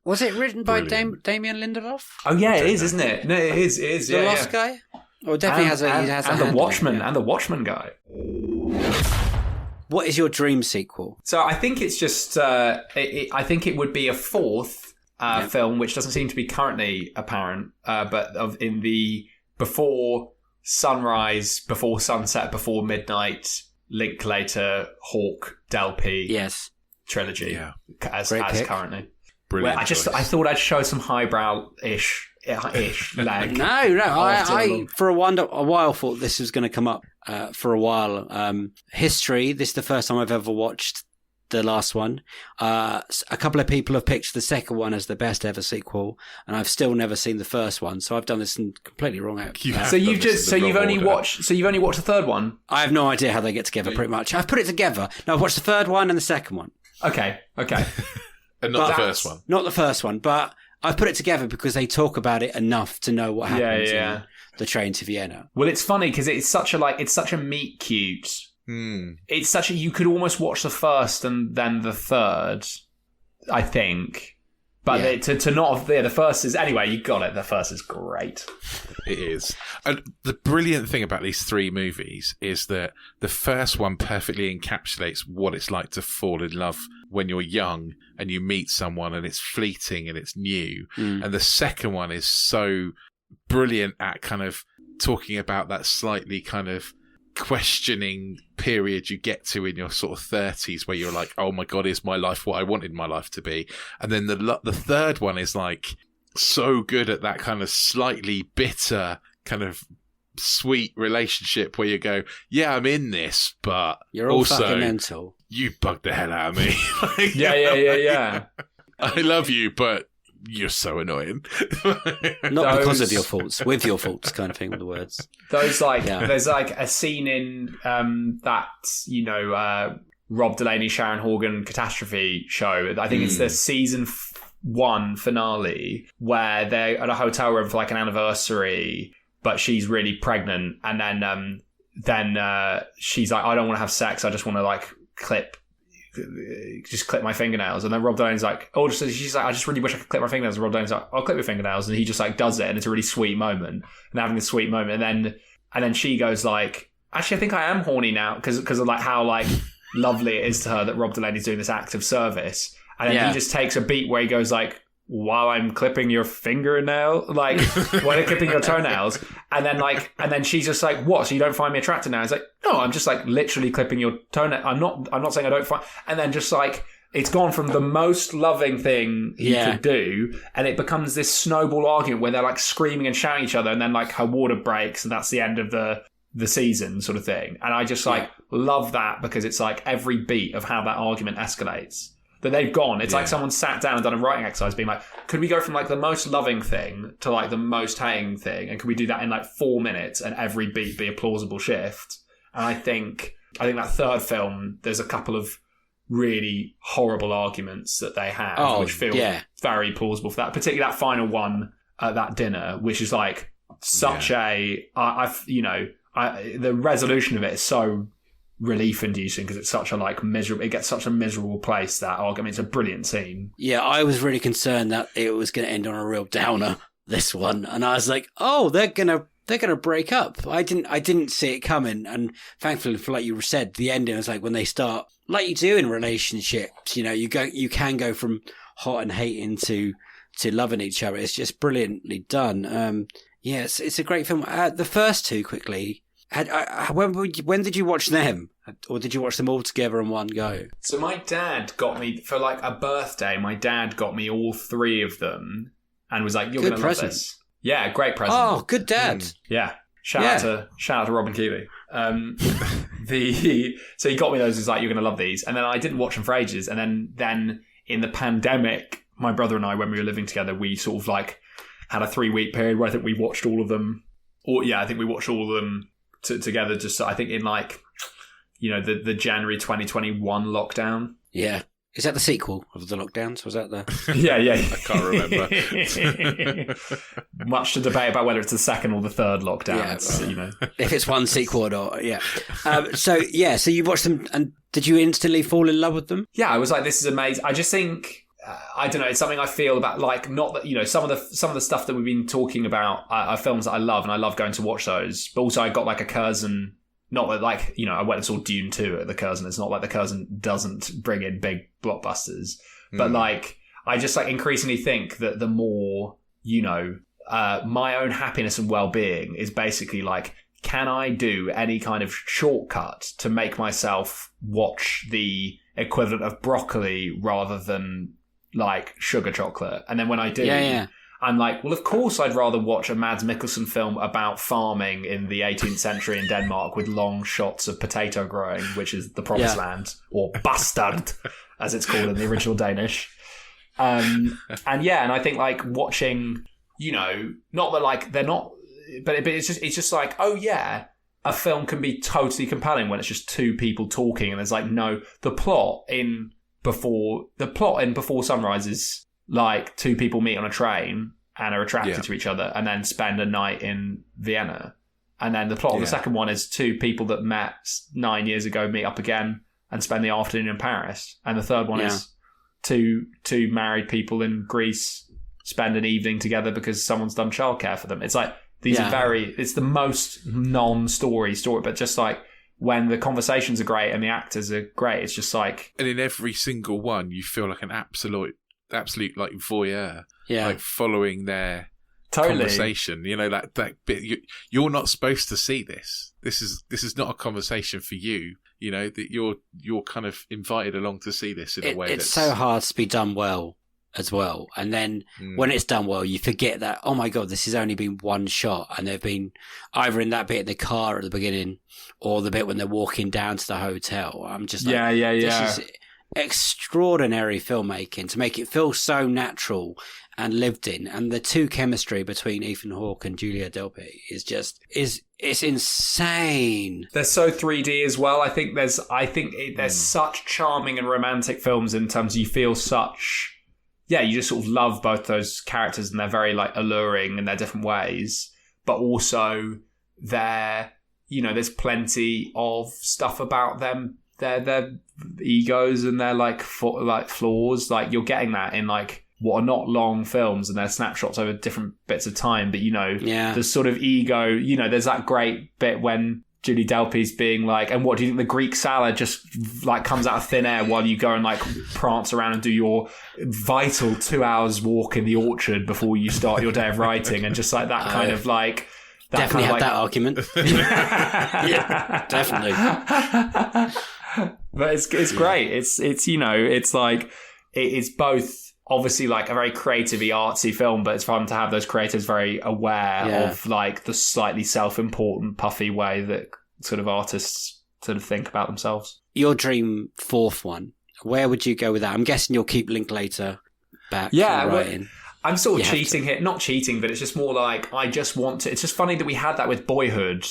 Was it written by Damien Lindelof? Oh yeah, it is, isn't it? No, it is. The Lost guy? Or definitely has the Watchmen and the Watchmen guy. What is your dream sequel? So I think it's just I think it would be a fourth film, which doesn't seem to be currently apparent, but in the before sunrise, before sunset, before midnight, Linklater, Hawke, Delpy trilogy as currently. Brilliant. I thought I'd show some highbrow-ish lag. No. I for a while thought this was going to come up for a while. History. This is the first time I've ever watched the last one. A couple of people have picked the second one as the best ever sequel, and I've still never seen the first one. So I've done this completely wrong. You've only watched the third one. I have no idea how they get together. Pretty much, I've put it together. No, I've watched the third one and the second one. Okay. And not the first one. Not the first one, but I've put it together because they talk about it enough to know what happens in the train to Vienna. Well, it's funny because it's such a meet cute. It's such you could almost watch the first and then the third, I think. But to not the first is anyway. You got it. The first is great. It is, and the brilliant thing about these three movies is that the first one perfectly encapsulates what it's like to fall in love when you're young and you meet someone and it's fleeting and it's new. And the second one is so brilliant at kind of talking about that slightly kind of questioning period you get to in your sort of 30s where you're like, oh my God, is my life what I wanted my life to be? And then the third one is like so good at that kind of slightly bitter kind of sweet relationship where you go, yeah, I'm in this, but you're all also fucking mental. You bugged the hell out of me. Yeah. I love you, but you're so annoying. Not because of your faults, with your faults, kind of thing with the words. There's like a scene in Rob Delaney, Sharon Horgan Catastrophe show. I think it's the season 1 finale where they're at a hotel room for like an anniversary, but she's really pregnant, and then she's like, I don't want to have sex, I just want to like clip my fingernails. And then Rob Delaney's like, she's like, I just really wish I could clip my fingernails. And Rob Delaney's like, I'll clip your fingernails. And he just like does it, and it's a really sweet moment, and having a sweet moment. And then she goes like, actually, I think I am horny now because of like how like lovely it is to her that Rob Delaney's doing this act of service. And then he just takes a beat where he goes like, while I'm clipping your fingernail, like while I'm clipping your toenails, and then she's just like, what? So you don't find me attractive now? It's like, no, I'm just like literally clipping your toenail. I'm not saying I don't find. And then just like it's gone from the most loving thing he could do, and it becomes this snowball argument where they're like screaming and shouting at each other, and then like her water breaks, and that's the end of the season sort of thing. And I just like love that, because it's like every beat of how that argument escalates. That they've gone. It's like someone sat down and done a writing exercise being like, could we go from like the most loving thing to like the most hating thing? And can we do that in like 4 minutes and every beat be a plausible shift? And I think that third film, there's a couple of really horrible arguments that they have, which feel very plausible for that. Particularly that final one at that dinner, which is like such the resolution of it is so relief-inducing, because it's such a like miserable. It gets such a miserable place, that argument. It's a brilliant scene. Yeah, I was really concerned that it was going to end on a real downer, this one, and I was like, oh, they're gonna break up. I didn't see it coming, and thankfully, for like you said, the ending was like when they start, like you do in relationships. You know, you can go from hot and hating to loving each other. It's just brilliantly done. It's a great film. The first two, quickly. When did you watch them, or did you watch them all together in one go? So my dad got me for like a birthday. My dad got me all 3 of them, and was like, "You're going to love this." Yeah, great present. Oh, good dad. Yeah. Shout out to Robin Kealy. So he got me those. He's like, "You're going to love these." And then I didn't watch them for ages. And then in the pandemic, my brother and I, when we were living together, we sort of like had a 3-week period where I think we watched all of them. I think we watched all of them together. Just I think in like, the January 2021 lockdown. Yeah. Is that the sequel of the lockdowns? Was that the... Yeah. I can't remember. Much to debate about whether it's the second or the third lockdown. If it's one sequel or not, yeah. So you watched them, and did you instantly fall in love with them? Yeah, I was like, this is amazing. I just think... I don't know. It's something I feel about, like, not that, some of the stuff that we've been talking about are films that I love, and I love going to watch those. But also, I got like a Curzon. Not that, like, I went and saw Dune 2 at the Curzon. It's not like the Curzon doesn't bring in big blockbusters, but like, I just like increasingly think that the more, my own happiness and well-being is basically like, can I do any kind of shortcut to make myself watch the equivalent of broccoli rather than like sugar chocolate? And then when I do, I'm like, well, of course I'd rather watch a Mads Mikkelsen film about farming in the 18th century in Denmark with long shots of potato growing, which is the promised land, or bastard, as it's called in the original Danish. And I think like watching, not that like they're not, but it's just like, oh yeah, a film can be totally compelling when it's just 2 people talking, and there's like the plot in Before Sunrise is like 2 people meet on a train and are attracted to each other and then spend a night in Vienna. And then the plot of the second one is 2 people that met 9 years ago meet up again and spend the afternoon in Paris. And the third one is two married people in Greece spend an evening together because someone's done childcare for them. It's like, these are it's the most non-story story, but just like, when the conversations are great and the actors are great, it's just like... And in every single one, you feel like an absolute like voyeur, like following their conversation. That bit. You're not supposed to see this. This is not a conversation for you. That you're kind of invited along to see this in a way. It's so hard to be done well as well, and then when it's done well, you forget that, oh my god, this has only been one shot, and they've been either in that bit in the car at the beginning or the bit when they're walking down to the hotel. I'm just like, this is extraordinary filmmaking to make it feel so natural and lived in, and the 2 chemistry between Ethan Hawke and Julia Delpy is insane. They're so 3D as well. I think there's such charming and romantic films in terms of you feel such. Yeah, you just sort of love both those characters, and they're very like alluring in their different ways. But also, there's plenty of stuff about them, their egos and their like flaws. Like, you're getting that in like what are not long films, and they're snapshots over different bits of time. But the sort of ego. There's that great bit when Julie Delpy's being like, and what do you think the Greek salad just like comes out of thin air while you go and like prance around and do your vital 2 hours walk in the orchard before you start your day of writing, and just like that kind of like... Definitely had that argument. Yeah, definitely. But it's great. It's you know, it's like it's both obviously like a very creative-y, artsy film, but it's fun to have those creators very aware of like the slightly self-important, puffy way that sort of artists sort of think about themselves. Your dream fourth one, where would you go with that? I'm guessing you'll keep Linklater back. Yeah, writing. I'm sort of cheating here. Not cheating, but it's just more like I just want to. It's just funny that we had that with Boyhood,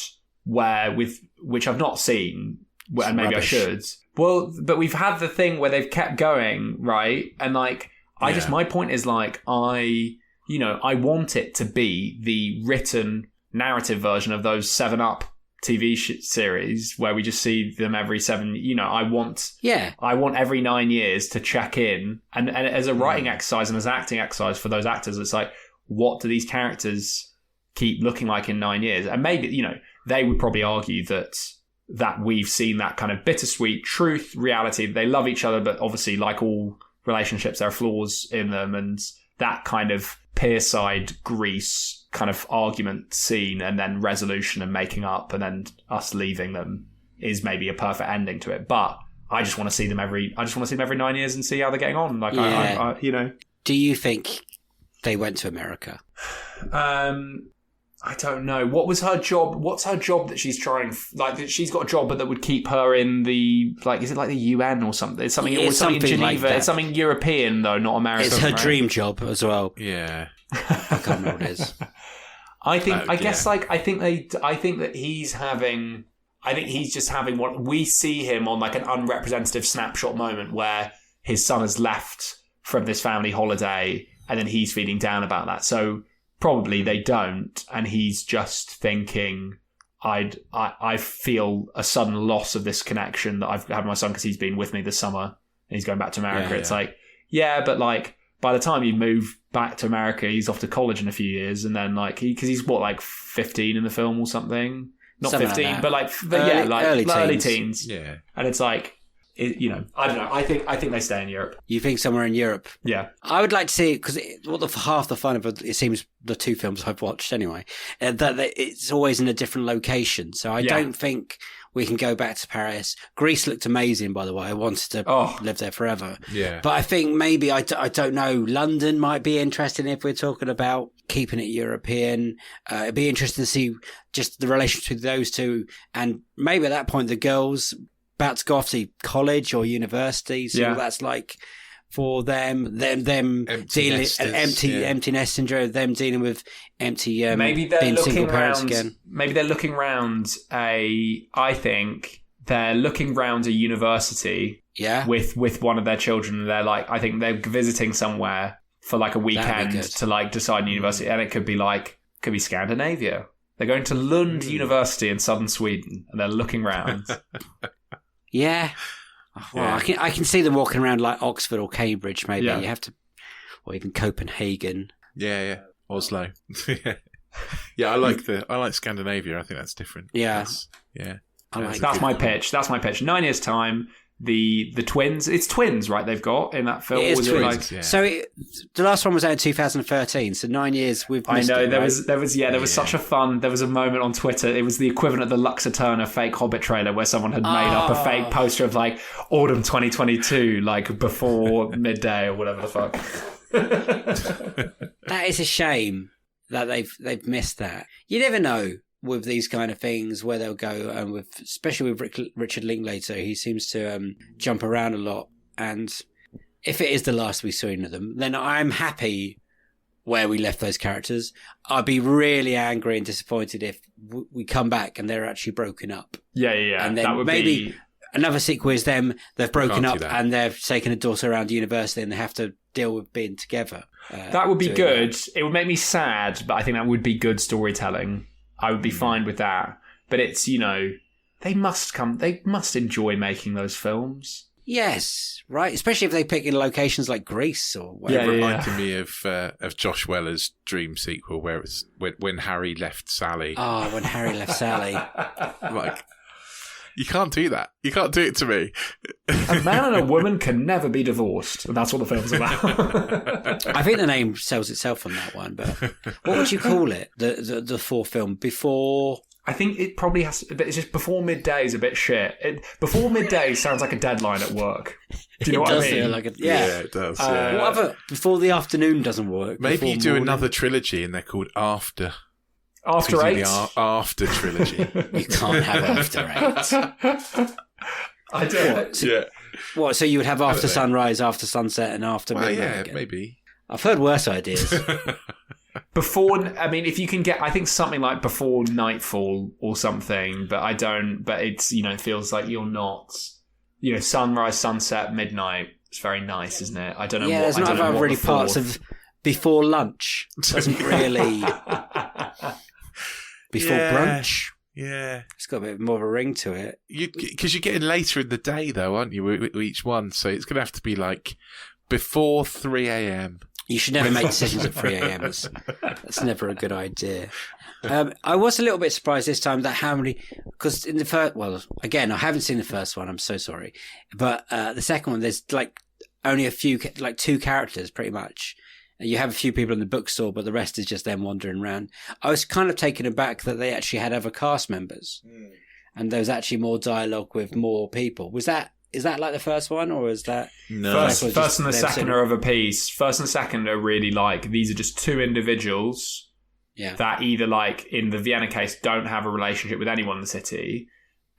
which I've not seen, and maybe I should. Well, but we've had the thing where they've kept going, right? And like, my point is like, I want it to be the written narrative version of those 7-Up TV series where we just see them every 7. I want every 9 years to check in, and as a writing exercise and as an acting exercise for those actors, it's like, what do these characters keep looking like in 9 years? And maybe they would probably argue that we've seen that kind of bittersweet truth reality. They love each other, but obviously, like all relationships, there are flaws in them, and that kind of Pierside Grease kind of argument scene and then resolution and making up and then us leaving them is maybe a perfect ending to it. But I just want to see them every 9 years and see how they're getting on. Like, I Do you think they went to America? I don't know. What was her job? What's her job that she's trying? Like, she's got a job, but that would keep her in the, like, is it like the UN or something? It's something. It's something in Geneva. Like it's something European though, not American. It's her right? dream job as well. Yeah, I can't remember what it is. I think. I guess like I think that he's having. I think he's just having what we see him on, like an unrepresentative snapshot moment where his son has left from this family holiday, and then he's feeling down about that. So. Probably they don't, and he's just thinking, I feel a sudden loss of this connection that I've had with my son because he's been with me this summer and he's going back to America. It's like, but like by the time you move back to America, he's off to college in a few years, and then like because he's what, like 15 in the film or something, not something 15, like but like early teens. Yeah, and it's like. I don't know. I think they stay in Europe. You think somewhere in Europe? Yeah. I would like to see it because half the fun of it seems the two films I've watched anyway, that it's always in a different location. So I don't think we can go back to Paris. Greece looked amazing, by the way. I wanted to live there forever. Yeah. But I think maybe, I don't know, London might be interesting if we're talking about keeping it European. It'd be interesting to see just the relationship with those two. And maybe at that point, the girls about to go off to college or university, so that's like for them dealing empty nest syndrome, them dealing with empty maybe they're being looking single parents round, again. Maybe they're looking round I think they're looking round a university with one of their children. They're like, I think they're visiting somewhere for like a weekend to like decide on university, and it could be Scandinavia. They're going to Lund University in southern Sweden, and they're looking round. Yeah. Well, I can see them walking around like Oxford or Cambridge, maybe. You have to, or even Copenhagen. Yeah. Oslo. I like Scandinavia. I think that's different. Yeah. That's my pitch. 9 years' time. The twins. It's twins, right? They've got in that film. It is twins. So the last one was out in 2013. So 9 years. We've missed it, there was such a fun. There was a moment on Twitter. It was the equivalent of the Luxa Turner fake Hobbit trailer, where someone had made up a fake poster of like autumn 2022, like before midday or whatever the fuck. That is a shame that they've missed that. You never know with these kind of things where they'll go, and especially with Richard Linklater, he seems to jump around a lot. And if it is the last we've seen of them, then I'm happy where we left those characters. I'd be really angry and disappointed if we come back and they're actually broken up. Yeah. And then that would maybe another sequel is them. They've broken up and they've taken a daughter around university, and they have to deal with being together. That would be good. It would make me sad, but I think that would be good storytelling. I would be fine with that. But it's, they must enjoy making those films. Yes, right. Especially if they pick in locations like Greece or whatever. It reminded me of Josh Weller's dream sequel, where it's when Harry left Sally. Oh, when Harry left Sally. Like, you can't do that. You can't do it to me. A man and a woman can never be divorced. And that's what the film's about. I think the name sells itself on that one, but what would you call it? The fourth film before? I think it probably has to, it's just before midday is a bit shit. Before midday sounds like a deadline at work. Do you know what I mean? Feel like Yeah, it does. Yeah. What other, before the afternoon doesn't work? Maybe you do another trilogy and they're called After. After 8? The After trilogy. You can't have After 8. I don't. What? So you would have After Sunrise, After Sunset, and After Midnight? Yeah, again? maybe. I've heard worse ideas. Before, I mean, if you can get, I think something like Before Nightfall or something, but I don't, but it's, it feels like you're not, sunrise, sunset, midnight. It's very nice, isn't it? I don't know. Yeah, there's not really parts of Before Lunch. Doesn't really. Before brunch. Yeah. It's got a bit more of a ring to it. Because you're getting later in the day, though, aren't you, with each one? So it's going to have to be like before 3 a.m. You should never make decisions at 3 a.m. That's never a good idea. I was a little bit surprised this time that how many, because in the first, well, again, I haven't seen the first one. I'm so sorry. But the second one, there's like only a few, like 2 characters pretty much. You have a few people in the bookstore, but the rest is just them wandering around. I was kind of taken aback that they actually had other cast members. And there was actually more dialogue with more people. Is that like the first one, or is that... No. First and the second are of a piece. First and second are really like, these are just 2 individuals that either, like, in the Vienna case, don't have a relationship with anyone in the city.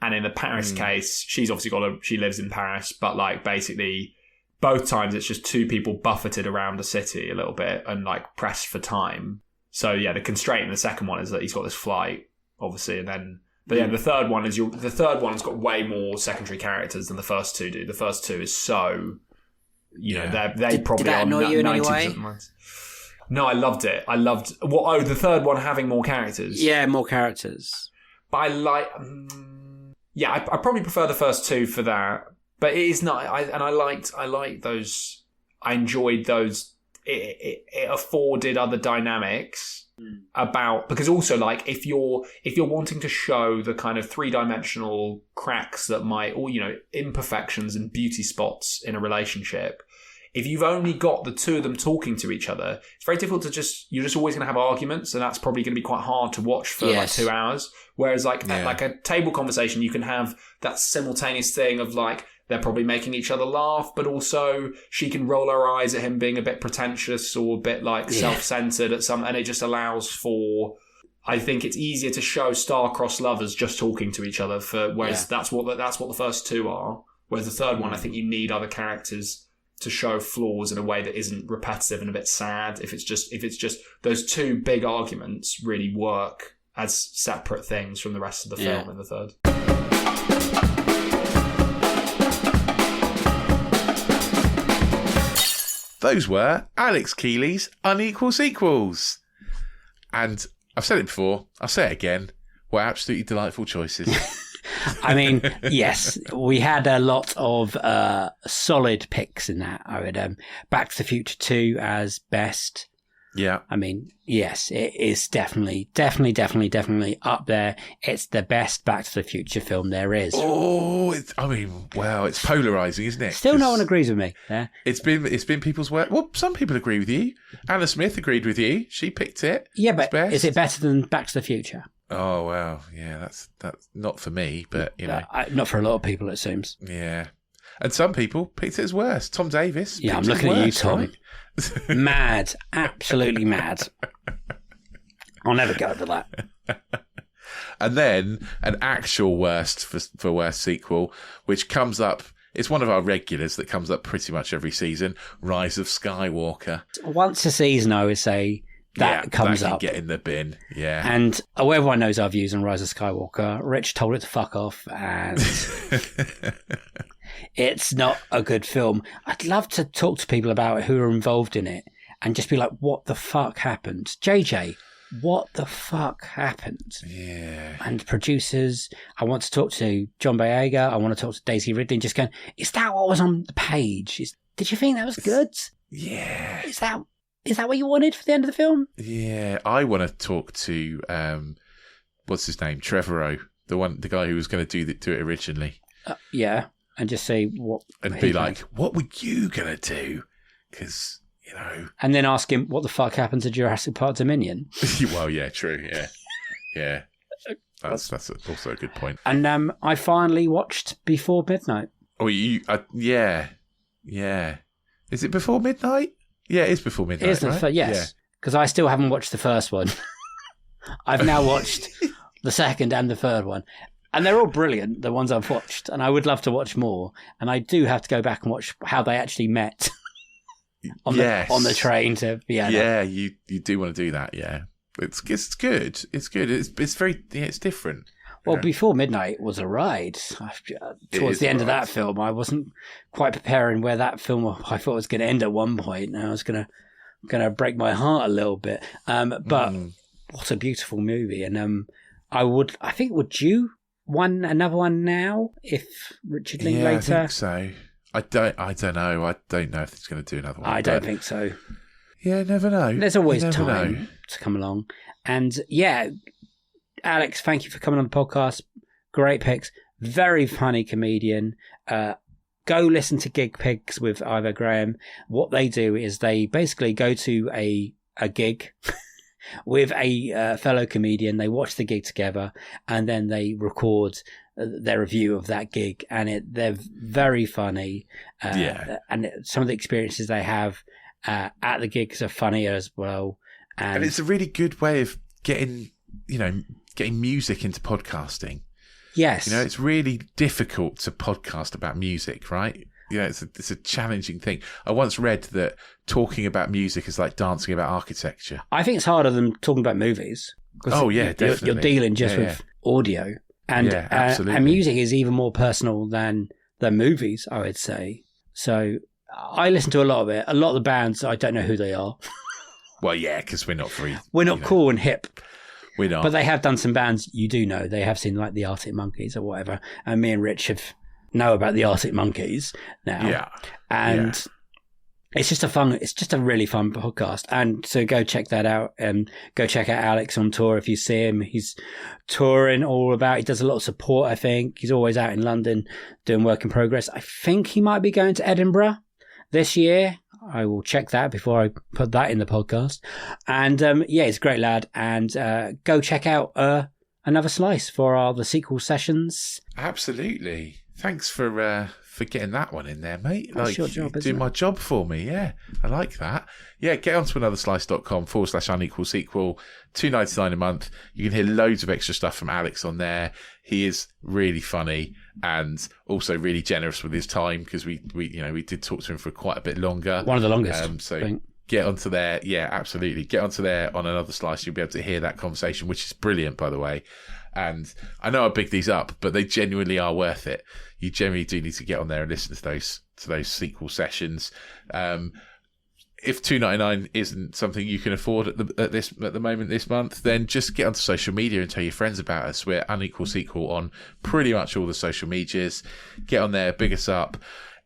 And in the Paris case, she's obviously she lives in Paris, but, like, basically, both times it's just 2 people buffeted around the city a little bit and, like, pressed for time. So, yeah, the constraint in the second one is that he's got this flight, obviously, and then... But yeah, the third one's got way more secondary characters than the first 2 do. The first 2 is so, they probably did that annoy you in any way? No, I loved it. The third one having more characters. Yeah, more characters. But I like, I probably prefer the first 2 for that. But it is not. I liked those. I enjoyed those. It afforded other dynamics. Because also, like, if you're wanting to show the kind of 3-dimensional cracks that might, or imperfections and beauty spots in a relationship, if you've only got the 2 of them talking to each other, it's very difficult you're just always going to have arguments, and that's probably going to be quite hard to watch for like 2 hours. Whereas like a table conversation, you can have that simultaneous thing of like, they're probably making each other laugh, but also she can roll her eyes at him being a bit pretentious or a bit like self-centered and it just allows for, I think it's easier to show star-crossed lovers just talking to each other whereas that's what the first 2 are. Whereas the third one, I think you need other characters to show flaws in a way that isn't repetitive and a bit sad. If it's just those 2 big arguments really work as separate things from the rest of the film in the third. Those were Alex Kealy's Unequal Sequels. And I've said it before, I'll say it again, were absolutely delightful choices. I mean, yes, we had a lot of solid picks in that. I would Back to the Future 2 as best. Yeah. I mean, yes, it is definitely up there. It's the best Back to the Future film there is. Oh, it's polarising, isn't it? Still no one agrees with me. Yeah. It's been people's work. Well, some people agree with you. Anna Smith agreed with you. She picked it. Yeah, but is it better than Back to the Future? Oh, wow. Yeah, that's not for me, but, not for a lot of people, it seems. Yeah. And some people picked it as worse. Tom Davis. Yeah, I'm looking at you, Tom. Right? Mad. Absolutely mad. I'll never go over that. And then an actual worst for worst sequel, which comes up. It's one of our regulars that comes up pretty much every season. Rise of Skywalker. Once a season, I would say that comes up. Get in the bin. Yeah. And everyone knows our views on Rise of Skywalker. Rich told it to fuck off, and it's not a good film. I'd love to talk to people about it who are involved in it and just be like, what the fuck happened? JJ, what the fuck happened? Yeah. And producers, I want to talk to John Boyega. I want to talk to Daisy Ridley and just going, is that what was on the page? Did you think that was good? Yeah. Is that what you wanted for the end of the film? Yeah. I want to talk to, what's his name? Trevorrow, the guy who was going to do it originally. Yeah. And just say what... And be like, what were you going to do? Because, And then ask him, what the fuck happened to Jurassic Park Dominion? Well, yeah, true, yeah. Yeah. That's also a good point. And I finally watched Before Midnight. Oh, yeah. Is it Before Midnight? Yeah, it is Before Midnight, It is, right? yes, because I still haven't watched the first one. I've now watched the second and the third one. And they're all brilliant, the ones I've watched. And I would love to watch more. And I do have to go back and watch how they actually met on the train to Vienna. Yeah, you do want to do that, yeah. It's good. It's good. It's very, it's different. Well, Before Midnight was a ride. Towards the end of that film, I wasn't quite preparing where that film I thought was going to end at one point, and I was going to break my heart a little bit. But what a beautiful movie! And would you want another one now if Richard Linklater? I think so. I don't know. I don't know if it's going to do another one. I don't think so. Yeah, never know. There's always time to come along. And yeah, Alex, thank you for coming on the podcast. Great picks. Very funny comedian. Go listen to Gig Pigs with Ivo Graham. What they do is they basically go to a gig with a fellow comedian. They watch the gig together and then they record their review of that gig. And they're very funny. And some of the experiences they have at the gigs are funnier as well. And it's a really good way of getting music into podcasting. Yes. It's really difficult to podcast about music, right? It's a challenging thing. I once read that talking about music is like dancing about architecture. I think it's harder than talking about movies. Definitely. You're dealing just with audio. And, absolutely. And music is even more personal than movies, I would say. So I listen to a lot of it. A lot of the bands, I don't know who they are. Well, yeah, because we're not free. We're not cool and hip. We're not. But they have done some bands you do know. They have seen like the Arctic Monkeys or whatever. And me and Rich know about the Arctic Monkeys now. Yeah. And it's just a really fun podcast. And so go check that out. Go check out Alex on tour if you see him. He's touring all about. He does a lot of support, I think. He's always out in London doing work in progress. I think he might be going to Edinburgh this year. I will check that before I put that in the podcast. And he's a great lad. And go check out Another Slice for the sequel sessions. Absolutely. Thanks for getting that one in there, mate. That's your job, isn't it? Doing my job for me, yeah. I like that. Yeah, get onto anotherslice.com/unequal sequel, $2.99 a month. You can hear loads of extra stuff from Alex on there. He is really funny and also really generous with his time because we did talk to him for quite a bit longer. One of the longest. So get onto there. Yeah, absolutely. Get onto there on Another Slice. You'll be able to hear that conversation, which is brilliant, by the way. And I know I big these up, but they genuinely are worth it. You generally do need to get on there and listen to those sequel sessions. If $2.99 isn't something you can afford at the moment this month, then just get onto social media and tell your friends about us. We're Unequal Sequel on pretty much all the social medias. Get on there, big us up.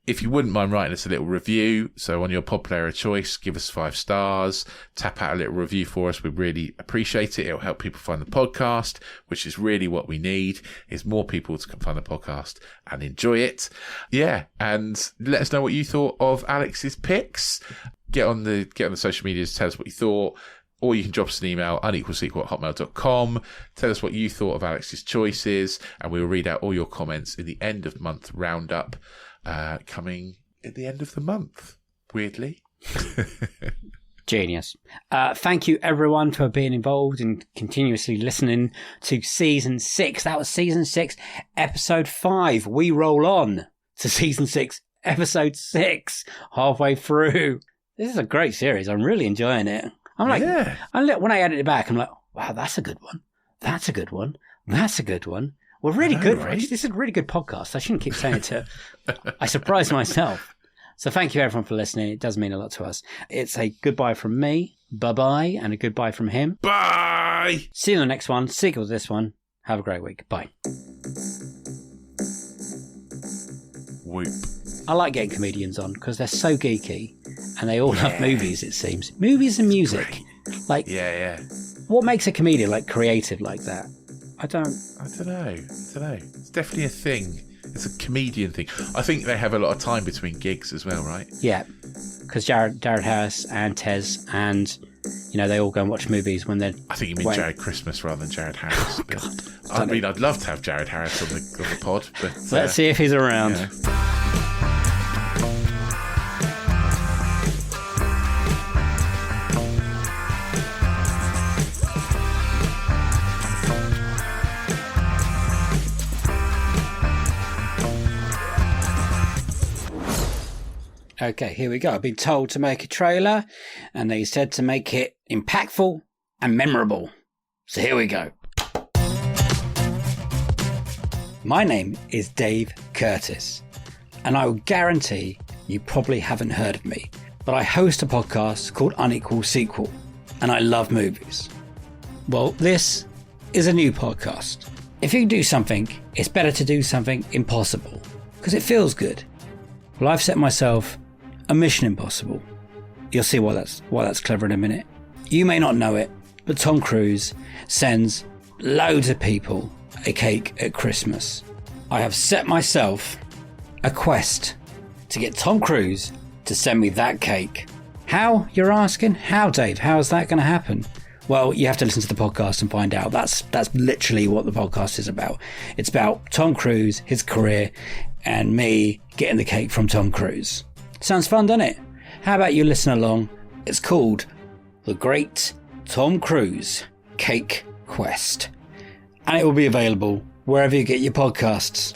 If you wouldn't mind writing us a little review, so on your pod player of choice, give us 5 stars, tap out a little review for us. We really appreciate it. It'll help people find the podcast, which is really what we need, is more people to find the podcast and enjoy it. Yeah, and let us know what you thought of Alex's picks. Get on the social medias, tell us what you thought. Or you can drop us an email, unequalsequel@hotmail.com. Tell us what you thought of Alex's choices, and we will read out all your comments in the end of month roundup. Coming at the end of the month, weirdly. Genius. Thank you, everyone, for being involved and continuously listening to Season 6. That was Season 6, Episode 5. We roll on to Season 6, Episode 6, halfway through. This is a great series. I'm really enjoying it. I'm like, when I edit it back, I'm like, wow, that's a good one. That's a good one. That's a good one. Well, really good, right? Rich. This is a really good podcast. I shouldn't keep saying it to... I surprised myself. So thank you, everyone, for listening. It does mean a lot to us. It's a goodbye from me, bye-bye, and a goodbye from him. Bye! See you in the next one. Sequel to this one. Have a great week. Bye. Whoop. I like getting comedians on because they're so geeky and they all love movies, it seems. Movies and music. Like, what makes a comedian creative like that? I don't know. It's definitely a thing. It's a comedian thing. I think they have a lot of time between gigs as well, right? Yeah, because Jared Harris and Tez and You know, they all go and watch movies when they're... I think you mean Jared Christmas rather than Jared Harris. I mean, I'd love to have Jared Harris on the pod, but... Let's see if he's around. Yeah. Okay, here we go. I've been told to make a trailer, and they said to make it impactful and memorable. So here we go. My name is Dave Curtis, and I will guarantee you probably haven't heard of me, but I host a podcast called Unequal Sequel, and I love movies. Well, this is a new podcast. If you can do something, it's better to do something impossible, because it feels good. Well, I've set myself a mission impossible. You'll see why that's clever in a minute. You may not know it, but Tom Cruise sends loads of people a cake at Christmas. I have set myself a quest to get Tom Cruise to send me that cake. How, you're asking? How, Dave? How is that going to happen? Well, you have to listen to the podcast and find out. That's literally what the podcast is about. It's about Tom Cruise, his career, and me getting the cake from Tom Cruise. Sounds fun, doesn't it? How about you listen along? It's called The Great Tom Cruise Cake Quest. And it will be available wherever you get your podcasts.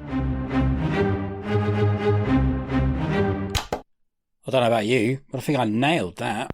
I don't know about you, but I think I nailed that.